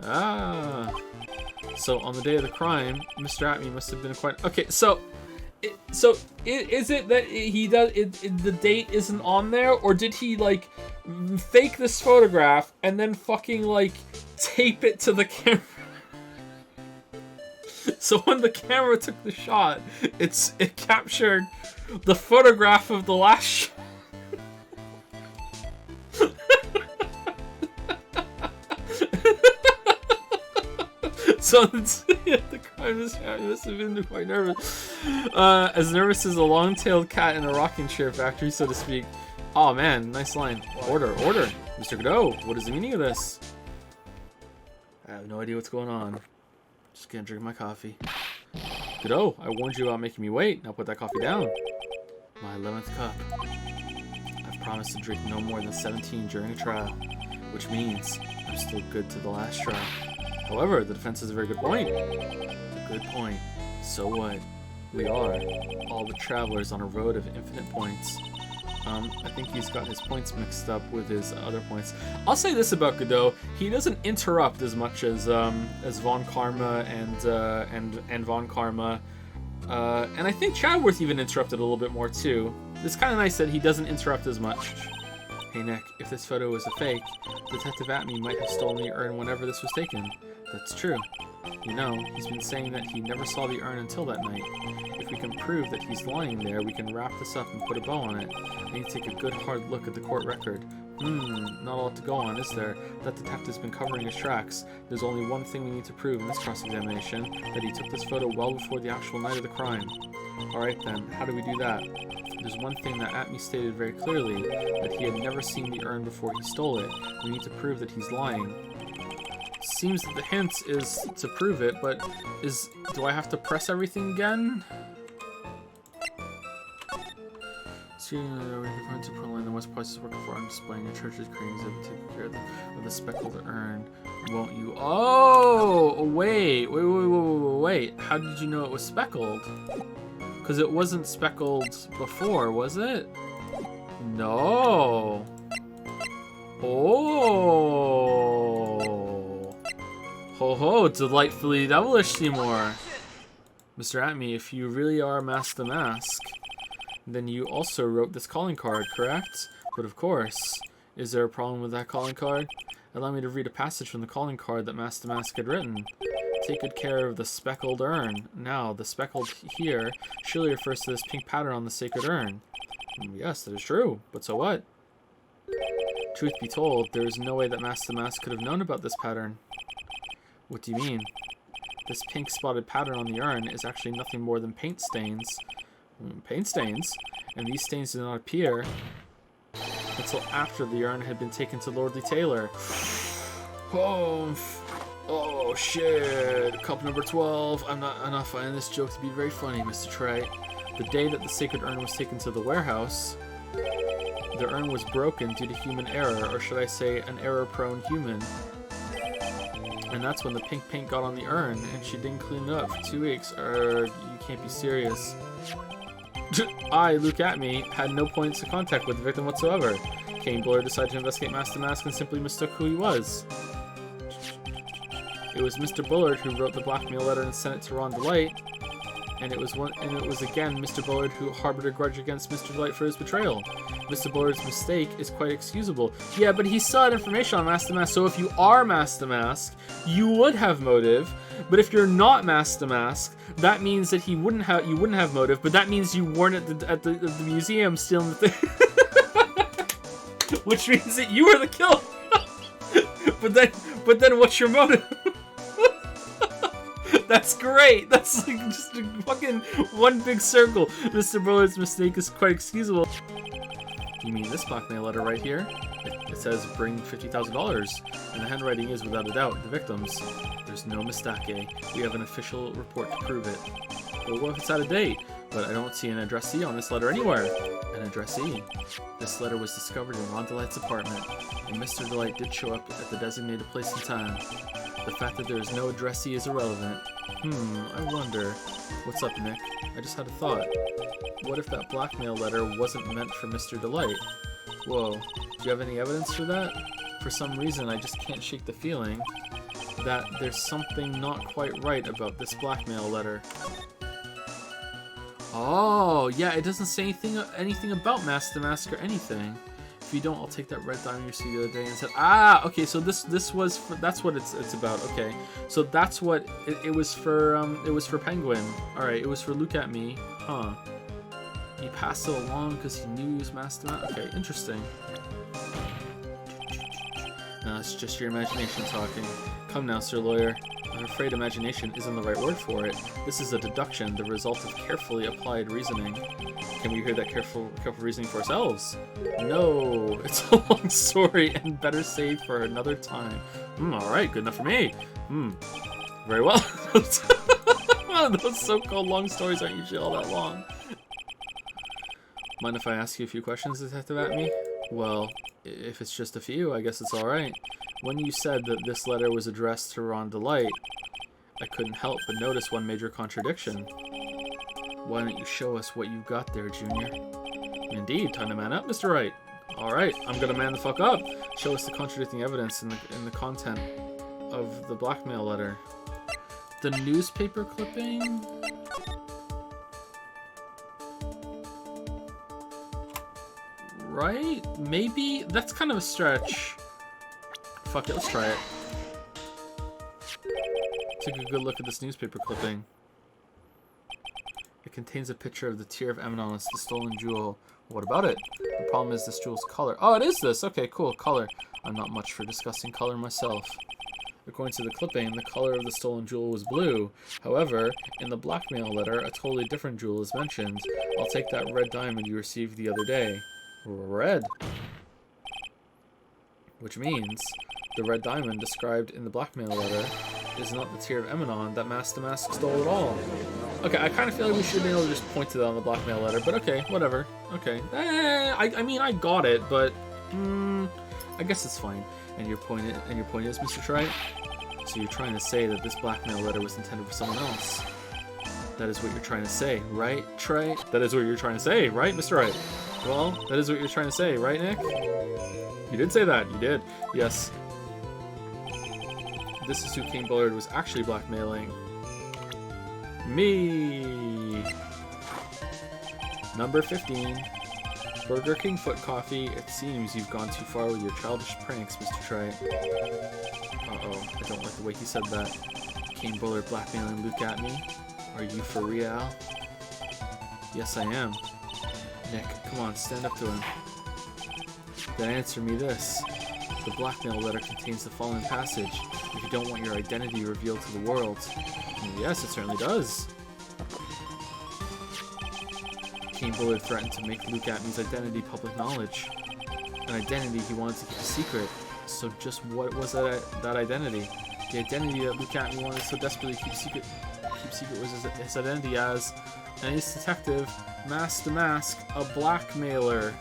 Ah. So on the day of the crime, Mr. Atmey must have been quite... Okay, so is it that the date isn't on there, or did he like fake this photograph and then fucking like tape it to the camera? So when the camera took the shot, it captured the photograph of the last shot. So the crime must have been quite nervous. As nervous as a long-tailed cat in a rocking chair factory, so to speak. Oh man, nice line. Order. Mr. Godot, what is the meaning of this? I have no idea what's going on. Just gonna drink my coffee. Godot, I warned you about making me wait. Now put that coffee down. My 11th cup. I've promised to drink no more than 17 during a trial, which means I'm still good to the last trial. However, the defense has a very good point. A good point. So what? We are all the travelers on a road of infinite points. I think he's got his points mixed up with his other points. I'll say this about Godot: he doesn't interrupt as much as Von Karma and Von Karma, and I think Chadworth even interrupted a little bit more too. It's kind of nice that he doesn't interrupt as much. Hey Nick, if this photo was a fake, Detective Atmey might have stolen the urn whenever this was taken. That's true. You know, he's been saying that he never saw the urn until that night. If we can prove that he's lying there, we can wrap this up and put a bow on it. I need to take a good hard look at the court record. Not a lot to go on, is there? That detective's been covering his tracks. There's only one thing we need to prove in this cross-examination, that he took this photo well before the actual night of the crime. Alright then, how do we do that? There's one thing that Atmey stated very clearly, that he had never seen the urn before he stole it. We need to prove that he's lying. Seems that the hint is to prove it, but do I have to press everything again? See, we're going to put in the West Places working for. I'm displaying your church's cranes that take care of the speckled urn. Won't you? Oh, wait. How did you know it was speckled? Because it wasn't speckled before, was it? No. Oh. Ho ho, delightfully devilish, Seymour. Mr. Atmey, if you really are Mask the Mask, then you also wrote this calling card, correct? But of course. Is there a problem with that calling card? Allow me to read a passage from the calling card that Mask the Mask had written. Take good care of the speckled urn. Now, the speckled here surely refers to this pink pattern on the sacred urn. Yes, that is true. But so what? Truth be told, there is no way that Mask the Mask could have known about this pattern. What do you mean? This pink spotted pattern on the urn is actually nothing more than paint stains. Paint stains? And these stains did not appear until after the urn had been taken to Lordly Taylor. Oh shit. Cup number 12. I'm not finding this joke to be very funny, Mr. Trey. The day that the sacred urn was taken to the warehouse, the urn was broken due to human error, or should I say an error-prone human. And that's when the pink paint got on the urn, and she didn't clean it up for 2 weeks. You can't be serious. I, Luke Atmey, had no points of contact with the victim whatsoever. Kane Blair decided to investigate Mask the Mask and simply mistook who he was. It was Mr. Bullard who wrote the blackmail letter and sent it to Ron Delight, and it was again Mr. Bullard who harbored a grudge against Mr. Delight for his betrayal. Mr. Bullard's mistake is quite excusable. Yeah, but he saw information on Mask the Mask, so if you are Mask the Mask, you would have motive. But if you're not Mask the Mask, that means that you wouldn't have motive, but that means you weren't at the museum stealing the thing. Which means that you were the killer. but then what's your motive? That's great. That's like just a fucking one big circle. Mr. Bullard's mistake is quite excusable. You mean this blackmail letter right here? It says bring $50,000, and the handwriting is without a doubt the victim's. There's no mistake. We have an official report to prove it. But what if it's out of date? but I don't see an addressee on this letter anywhere. An addressee? This letter was discovered in Ron Delight's apartment, and Mr. Delight did show up at the designated place and time. The fact that there is no addressee is irrelevant. I wonder. What's up, Nick? I just had a thought. What if that blackmail letter wasn't meant for Mr. Delight? Whoa, do you have any evidence for that? For some reason, I just can't shake the feeling that there's something not quite right about this blackmail letter. Oh, yeah, it doesn't say anything about Mask the Mask or anything. If you don't, I'll take that red diamond you received the other day and said, okay, so this was for, that's what it's about. Okay, so that's what it was for. It was for Penguin. All right, it was for Look at Me, huh? He passed it along because he knew he was Mask the Mask. Okay, interesting. No, it's just your imagination talking. Come now, Sir Lawyer. I'm afraid imagination isn't the right word for it. This is a deduction, the result of carefully applied reasoning. Can we hear that careful reasoning for ourselves? No, it's a long story and better saved for another time. Alright, good enough for me. Very well. Those so-called long stories aren't usually all that long. Mind if I ask you a few questions, Detective Atmey? Well, if it's just a few, I guess it's alright. When you said that this letter was addressed to Ron Delight, I couldn't help but notice one major contradiction. Why don't you show us what you've got there, Junior? Indeed, time to man up, Mr. Wright. Alright, I'm gonna man the fuck up. Show us the contradicting evidence in the content of the blackmail letter. The newspaper clipping? Right? Maybe? That's kind of a stretch. Fuck it, let's try it. Take a good look at this newspaper clipping. It contains a picture of the Tear of Eminence, the stolen jewel. What about it? The problem is this jewel's color. Oh, it is this! Okay, cool, color. I'm not much for discussing color myself. According to the clipping, the color of the stolen jewel was blue. However, in the blackmail letter, a totally different jewel is mentioned. I'll take that red diamond you received the other day. Red. Which means the red diamond described in the blackmail letter is not the Tear of Eminence that Mask the Mask stole at all. Okay, I kind of feel like we should be able to just point to that on the blackmail letter, but okay, whatever. Okay. I mean, I got it, but I guess it's fine. And your point is, Mr. Trite? So you're trying to say that this blackmail letter was intended for someone else? That is what you're trying to say, right, Trite? That is what you're trying to say, right, Mr. Wright? Well, that is what you're trying to say, right, Nick? You did say that. You did. Yes. This is who King Bullard was actually blackmailing. Me. Number 15. Burger King Foot Coffee. It seems you've gone too far with your childish pranks, Mr. Trite. Uh-oh. I don't like the way he said that. King Bullard blackmailing Luke at me? Are you for real? Yes, I am. Nick, come on, stand up to him. Then answer me this. The blackmail letter contains the following passage. If you don't want your identity revealed to the world. And yes, it certainly does. King Bullard threatened to make Luke Atmey's identity public knowledge. An identity he wanted to keep a secret. So just what was that identity? The identity that Luke Atmey wanted so desperately to keep secret was his identity as an ace detective, Mask the Mask, a blackmailer.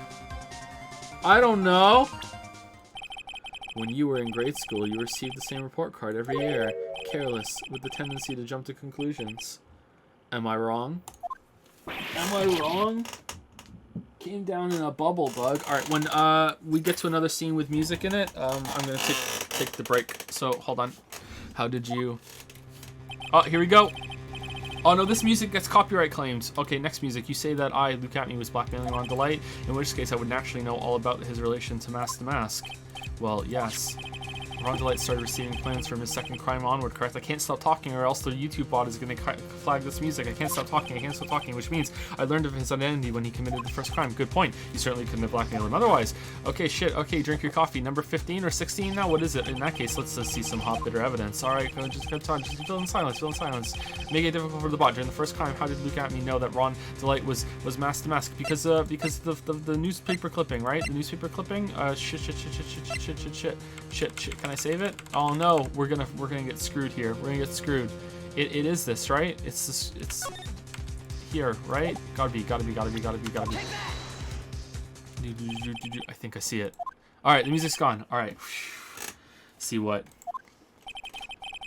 I don't know. When you were in grade school, you received the same report card every year. Careless, with the tendency to jump to conclusions. Am I wrong? Am I wrong? Came down in a bubble, bug. Alright, when we get to another scene with music in it, I'm gonna take the break. So, hold on. How did you... Oh, here we go. Oh no, this music gets copyright claimed. Okay, next music. You say that I, Luke Atmey, was blackmailing Ron Delight, in which case I would naturally know all about his relation to Mask the Mask. Well, yes. Ron Delight started receiving plans from his second crime onward, correct? I can't stop talking or else the YouTube bot is going to flag this music. I can't stop talking, which means I learned of his identity when he committed the first crime. Good point. You certainly couldn't have blackmailed him otherwise. Okay, shit. Okay, drink your coffee. Number 15 or 16 now? What is it? In that case, let's see some hot, bitter evidence. Alright, just fill in silence, Make it difficult for the bot. During the first crime, how did Luke Atmey know that Ron Delight was Mask the Mask? Because the newspaper clipping, right? The newspaper clipping? Shit. Can I save it? Oh no, we're gonna get screwed here. We're gonna get screwed. It is this, right? It's this. here, right? Gotta be. I think I see it. Alright, the music's gone. Alright. See what?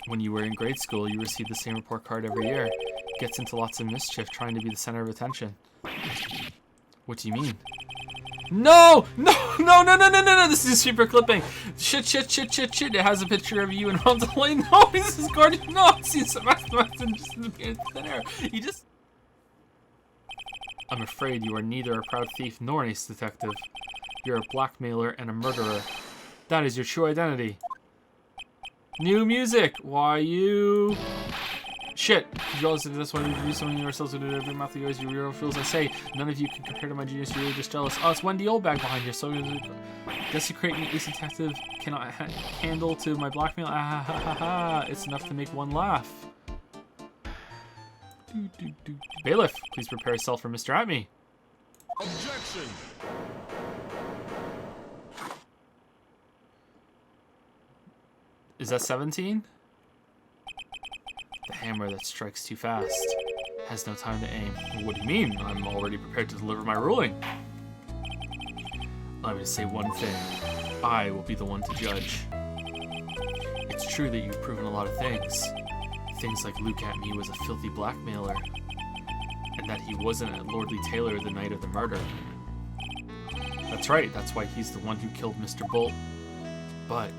When you were in grade school, you received the same report card every year. Gets into lots of mischief trying to be the center of attention. What do you mean? No! This is super clipping. Shit. It has a picture of you and Ron Delight. No, this is Guardian. No, I see Sebastian just disappeared into thin air. He just... I'm afraid you are neither a proud thief nor an ace detective. You're a blackmailer and a murderer. That is your true identity. New music! Why you... Shit! Did you all listen to this one? Did you do something yourselves to do every mouth of yours? You real feels I say. None of you can compare to my genius. You're really just jealous. Oh, it's Wendy Oldbag behind here. So desecrate me, ace detective. Cannot handle to my blackmail. Ah ha ha ha. It's enough to make one laugh. Bailiff, please prepare yourself for Mr. Atmey. Objection! Is that 17? The hammer that strikes too fast has no time to aim. What do you mean? I'm already prepared to deliver my ruling. Let me say one thing. I will be the one to judge. It's true that you've proven a lot of things. Things like Luke Atmey was a filthy blackmailer, and that he wasn't at Lordly Taylor the night of the murder. That's right, that's why he's the one who killed Mr. Bolt. But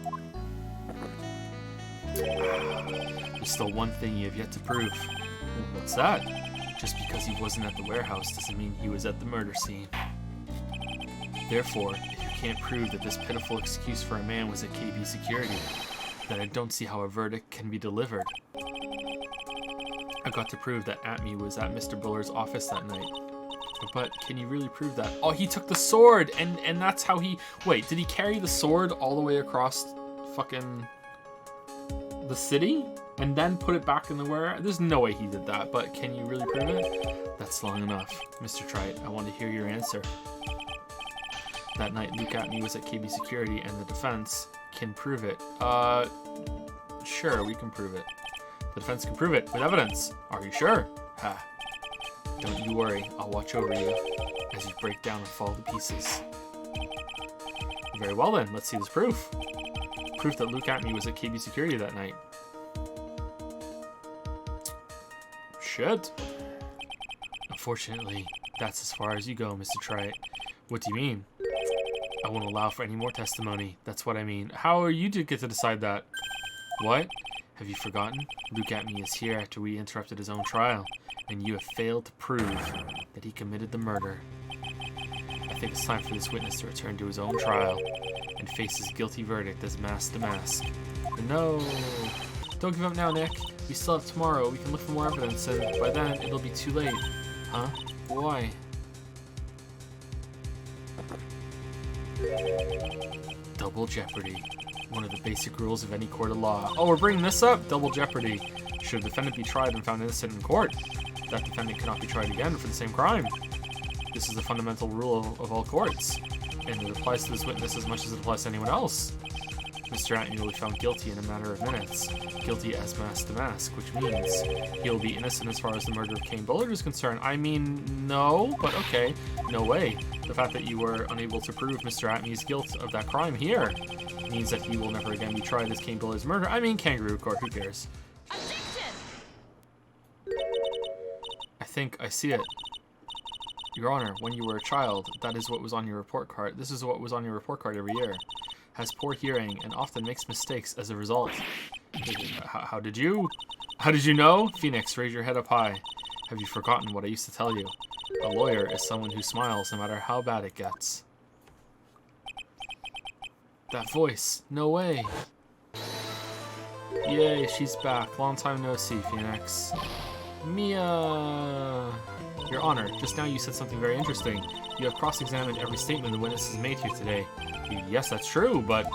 there's still one thing you have yet to prove. What's that? Just because he wasn't at the warehouse doesn't mean he was at the murder scene. Therefore, if you can't prove that this pitiful excuse for a man was at KB security, then I don't see how a verdict can be delivered. I've got to prove that Atmey was at Mr. Buller's office that night. But can you really prove that? Oh, he took the sword, and that's how he... Wait, did he carry the sword all the way across fucking the city? And then put it back in the warehouse? There's no way he did that, but can you really prove it? That's long enough. Mr. Trite, I want to hear your answer. That night, Luke Atmey was at KB Security, and the defense can prove it. Sure, we can prove it. The defense can prove it with evidence. Are you sure? Ha. Don't you worry, I'll watch over you as you break down and fall to pieces. Very well then, let's see this proof. Proof that Luke Atmey was at KB Security that night. Shit. Unfortunately, that's as far as you go, Mr. Trite. What do you mean? I won't allow for any more testimony. That's what I mean. How are you to get to decide that? What? Have you forgotten? Luke Atmey is here after we interrupted his own trial, and you have failed to prove that he committed the murder. I think it's time for this witness to return to his own trial and face his guilty verdict as mask to mask. No! Don't give up now, Nick. We still have tomorrow. We can look for more evidence, and by then, it'll be too late. Huh? Why? Double jeopardy. One of the basic rules of any court of law. Oh, we're bringing this up? Double jeopardy. Should a defendant be tried and found innocent in court, that defendant cannot be tried again for the same crime. This is the fundamental rule of all courts, and it applies to this witness as much as it applies to anyone else. Mr. Atmey will be found guilty in a matter of minutes. Guilty as mask to mask, which means he will be innocent as far as the murder of Kane Bullard is concerned. I mean, no, but okay. No way. The fact that you were unable to prove Mr. Atmey's guilt of that crime here means that he will never again be tried as Kane Bullard's murder. I mean, kangaroo court, who cares? Objection! I think I see it. Your Honor, when you were a child, that is what was on your report card. This is what was on your report card every year. Has poor hearing and often makes mistakes as a result. How did you know? Phoenix, raise your head up high. Have you forgotten what I used to tell you? A lawyer is someone who smiles no matter how bad it gets. That voice. No way. Yay, she's back. Long time no see, Phoenix. Mia. Your Honor, just now you said something very interesting. You have cross-examined every statement the witness has made here today. Yes, that's true, but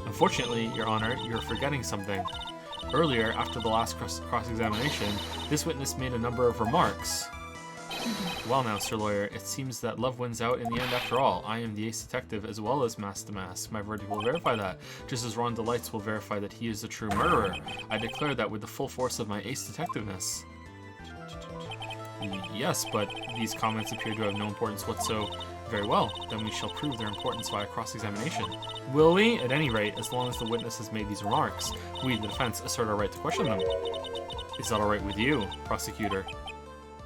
unfortunately, Your Honor, you're forgetting something. Earlier, after the last cross-examination, this witness made a number of remarks. Well now, Sir Lawyer, it seems that love wins out in the end after all. I am the ace detective as well as mask to mask. My verdict will verify that, just as Ron Delight's will verify that he is the true murderer. I declare that with the full force of my ace detectiveness. Yes, but these comments appear to have no importance whatsoever. Very well, then we shall prove their importance via cross-examination. Will we? At any rate, as long as the witness has made these remarks, we, the defense, assert our right to question them. Is that alright with you, prosecutor?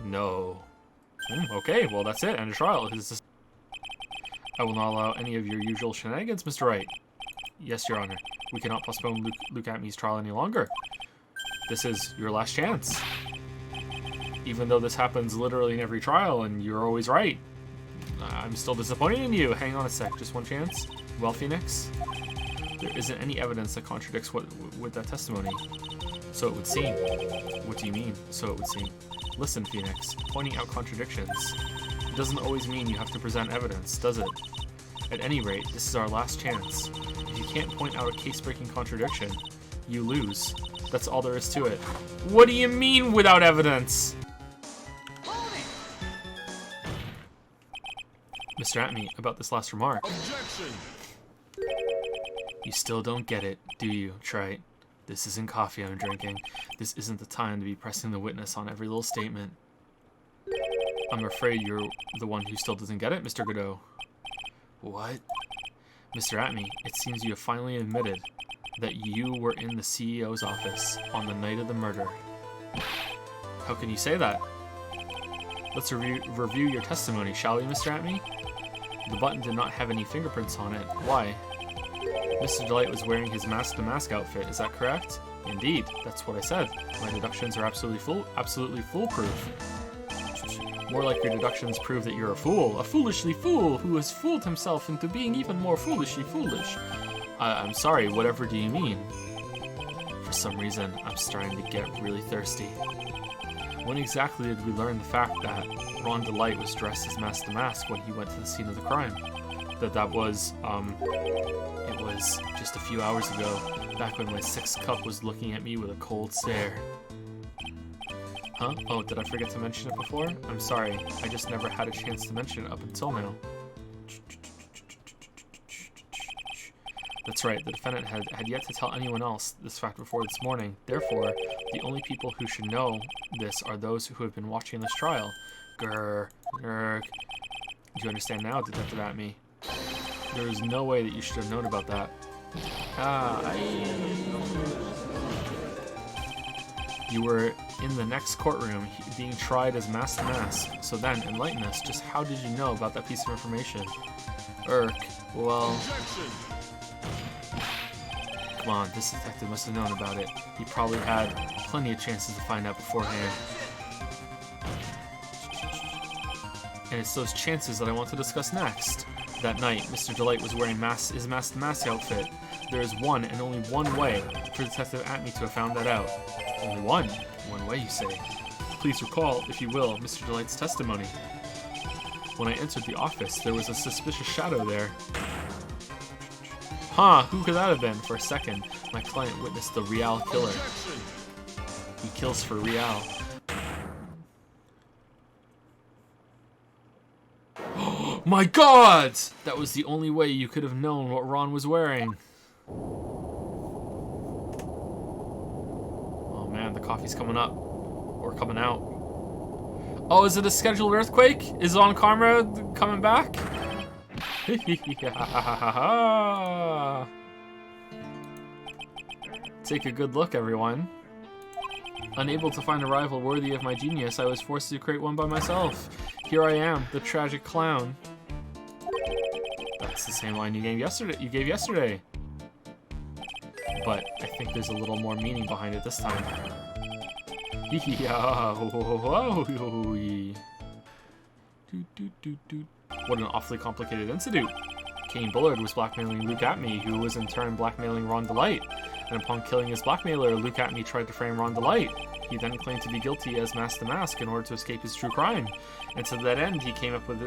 No. Okay, well that's it, end of trial. I will not allow any of your usual shenanigans, Mr. Wright. Yes, Your Honor. We cannot postpone Luke Atmey's trial any longer. This is your last chance. Even though this happens literally in every trial and you're always right. I'm still disappointed in you. Hang on a sec, just one chance. Well, Phoenix, there isn't any evidence that contradicts with that testimony. So it would seem. What do you mean, so it would seem? Listen, Phoenix, pointing out contradictions. It doesn't always mean you have to present evidence, does it? At any rate, this is our last chance. If you can't point out a case-breaking contradiction, you lose. That's all there is to it. What do you mean without evidence? Mr. Atmey, about this last remark. Objection! You still don't get it, do you, Trite? This isn't coffee I'm drinking. This isn't the time to be pressing the witness on every little statement. I'm afraid you're the one who still doesn't get it, Mr. Godot. What? Mr. Atmey, it seems you have finally admitted that you were in the CEO's office on the night of the murder. How can you say that? Let's review your testimony, shall we, Mr. Atmey? The button did not have any fingerprints on it. Why? Mr. Delight was wearing his mask-to-mask outfit, is that correct? Indeed, that's what I said. My deductions are absolutely foolproof. More like your deductions prove that you're a fool. A foolishly fool who has fooled himself into being even more foolishly foolish. I'm sorry, whatever do you mean? For some reason, I'm starting to get really thirsty. When exactly did we learn the fact that Ron Delight was dressed as mask-to-mask when he went to the scene of the crime? That was, it was just a few hours ago, back when my sixth cup was looking at me with a cold stare. Huh? Oh, did I forget to mention it before? I'm sorry, I just never had a chance to mention it up until now. That's right, the defendant had yet to tell anyone else this fact before this morning. Therefore, the only people who should know this are those who have been watching this trial. Grr. Do you understand now, Detective Atmey? There is no way that you should have known about that. You were in the next courtroom being tried as mask-to-mask. So then, enlighten us, just how did you know about that piece of information? Well... Come on, this detective must have known about it. He probably had plenty of chances to find out beforehand. And it's those chances that I want to discuss next. That night, Mr. Delight was wearing his mask-to-mask outfit. There is one and only one way for Detective Atmey to have found that out. Only one? One way, you say? Please recall, if you will, Mr. Delight's testimony. When I entered the office, there was a suspicious shadow there. Huh, who could that have been? For a second, my client witnessed the Real killer. He kills for Real. My God! That was the only way you could have known what Ron was wearing. Oh man, the coffee's coming up. Or coming out. Oh, is it a scheduled earthquake? Is it on camera coming back? Take a good look, everyone. Unable to find a rival worthy of my genius, I was forced to create one by myself. Here I am, the tragic clown. That's the same line you gave yesterday. But I think there's a little more meaning behind it this time. What an awfully complicated incident. Kane Bullard was blackmailing Luke Atmey, who was in turn blackmailing Ron Delight. And upon killing his blackmailer, Luke Atmey tried to frame Ron Delight. He then claimed to be guilty as mask-to-mask in order to escape his true crime. And to that end, he came up with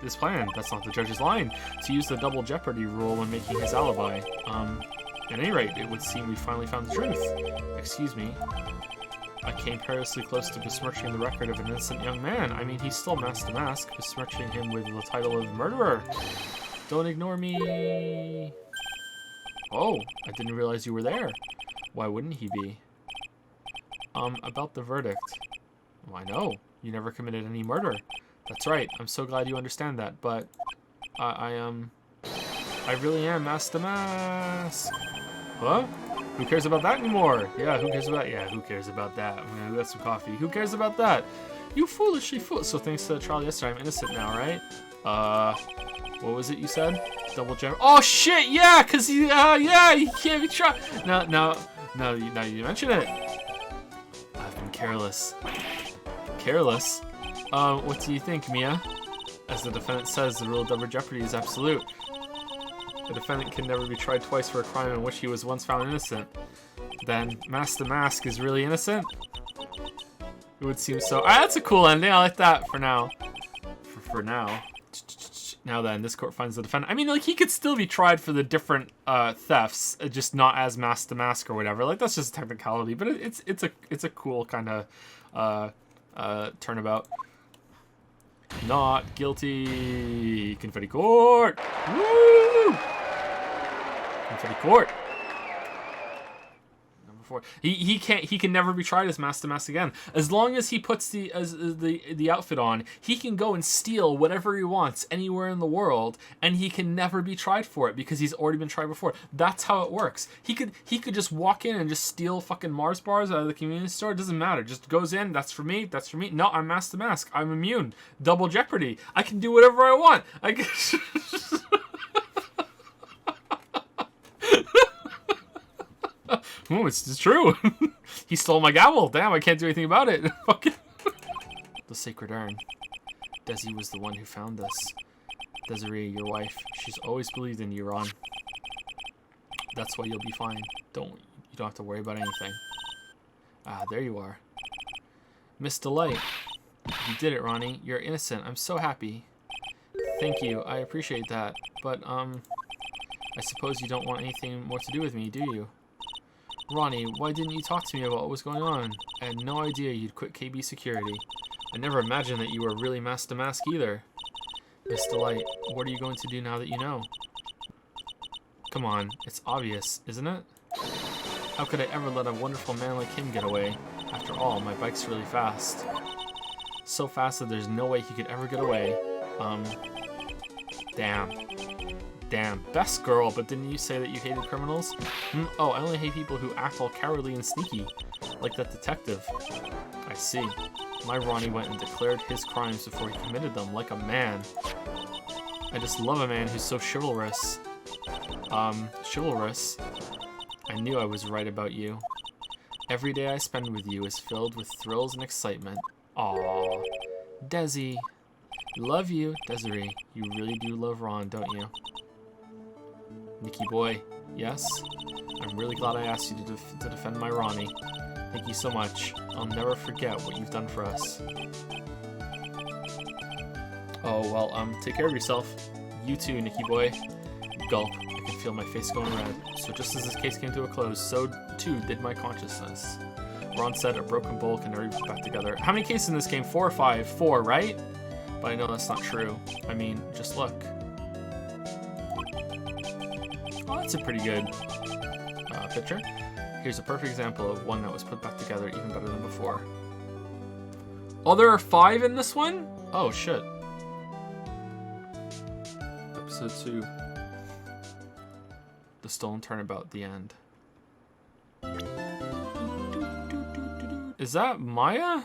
this plan. That's not the judge's line. To use the double jeopardy rule when making his alibi. At any rate, it would seem we finally found the truth. Excuse me. I came perilously close to besmirching the record of an innocent young man. I mean, he's still mask-to-mask, besmirching him with the title of murderer. Don't ignore me. Oh, I didn't realize you were there. Why wouldn't he be? About the verdict. Well, I know. You never committed any murder. That's right. I'm so glad you understand that, but I really am Master Mask. Huh? Who cares about that anymore? Yeah, who cares about... Yeah, who cares about that? I'm gonna get some coffee. Who cares about that? You foolishly fool... So thanks to the trial yesterday, I'm innocent now, right? What was it you said? Double jump. Oh, shit! Yeah, because he... yeah, he can't be tried. No, you mention it. I've been careless. Careless? What do you think, Mia? As the defendant says, the rule of double jeopardy is absolute. A defendant can never be tried twice for a crime in which he was once found innocent. Then, Master Mask is really innocent? It would seem so. That's a cool ending. I like that for now. For now. Now then, this court finds the defendant. I mean, like, he could still be tried for the different thefts, just not as Master Mask or whatever. Like, that's just a technicality, but it's a cool kind of turnabout. Not guilty. Confetti court. Woo! Confetti court. Number 4. He can never be tried as Master Mask again. As long as he puts the outfit on, he can go and steal whatever he wants anywhere in the world, and he can never be tried for it because he's already been tried before. That's how it works. He could just walk in and just steal fucking Mars bars out of the convenience store. It doesn't matter. Just goes in. That's for me. That's for me. No, I'm Master Mask. I'm immune. Double jeopardy. I can do whatever I want. I can. Oh, it's true. He stole my gavel. Damn, I can't do anything about it. The sacred urn. Desi was the one who found this. Desiree, your wife. She's always believed in you, Ron. That's why you'll be fine. You don't have to worry about anything. Ah, there you are. Miss Delight. You did it, Ronnie. You're innocent. I'm so happy. Thank you. I appreciate that. But, I suppose you don't want anything more to do with me, do you? Ronnie, why didn't you talk to me about what was going on? I had no idea you'd quit KB Security. I never imagined that you were really Master Mask either. Miss Delight, what are you going to do now that you know? Come on, it's obvious, isn't it? How could I ever let a wonderful man like him get away? After all, my bike's really fast. So fast that there's no way he could ever get away. Damn, best girl, but didn't you say that you hated criminals? Oh, I only hate people who act all cowardly and sneaky, like that detective. I see. My Ronnie went and declared his crimes before he committed them, like a man. I just love a man who's so chivalrous. Chivalrous? I knew I was right about you. Every day I spend with you is filled with thrills and excitement. Aww. Desi. Love you, Desiree. You really do love Ron, don't you? Nicky boy, yes? I'm really glad I asked you to defend my Ronnie. Thank you so much. I'll never forget what you've done for us. Oh, well, take care of yourself. You too, Nicky boy. Gulp. I can feel my face going red. So just as this case came to a close, so too did my consciousness. Ron said a broken bowl can never be put back together. How many cases in this game? 4 or 5? 4, right? But I know that's not true. I mean, just look. Oh, that's a pretty good picture. Here's a perfect example of one that was put back together even better than before. Oh, there are 5 in this one? Oh, shit. Episode 2. The Stolen Turnabout, the end. Is that Maya?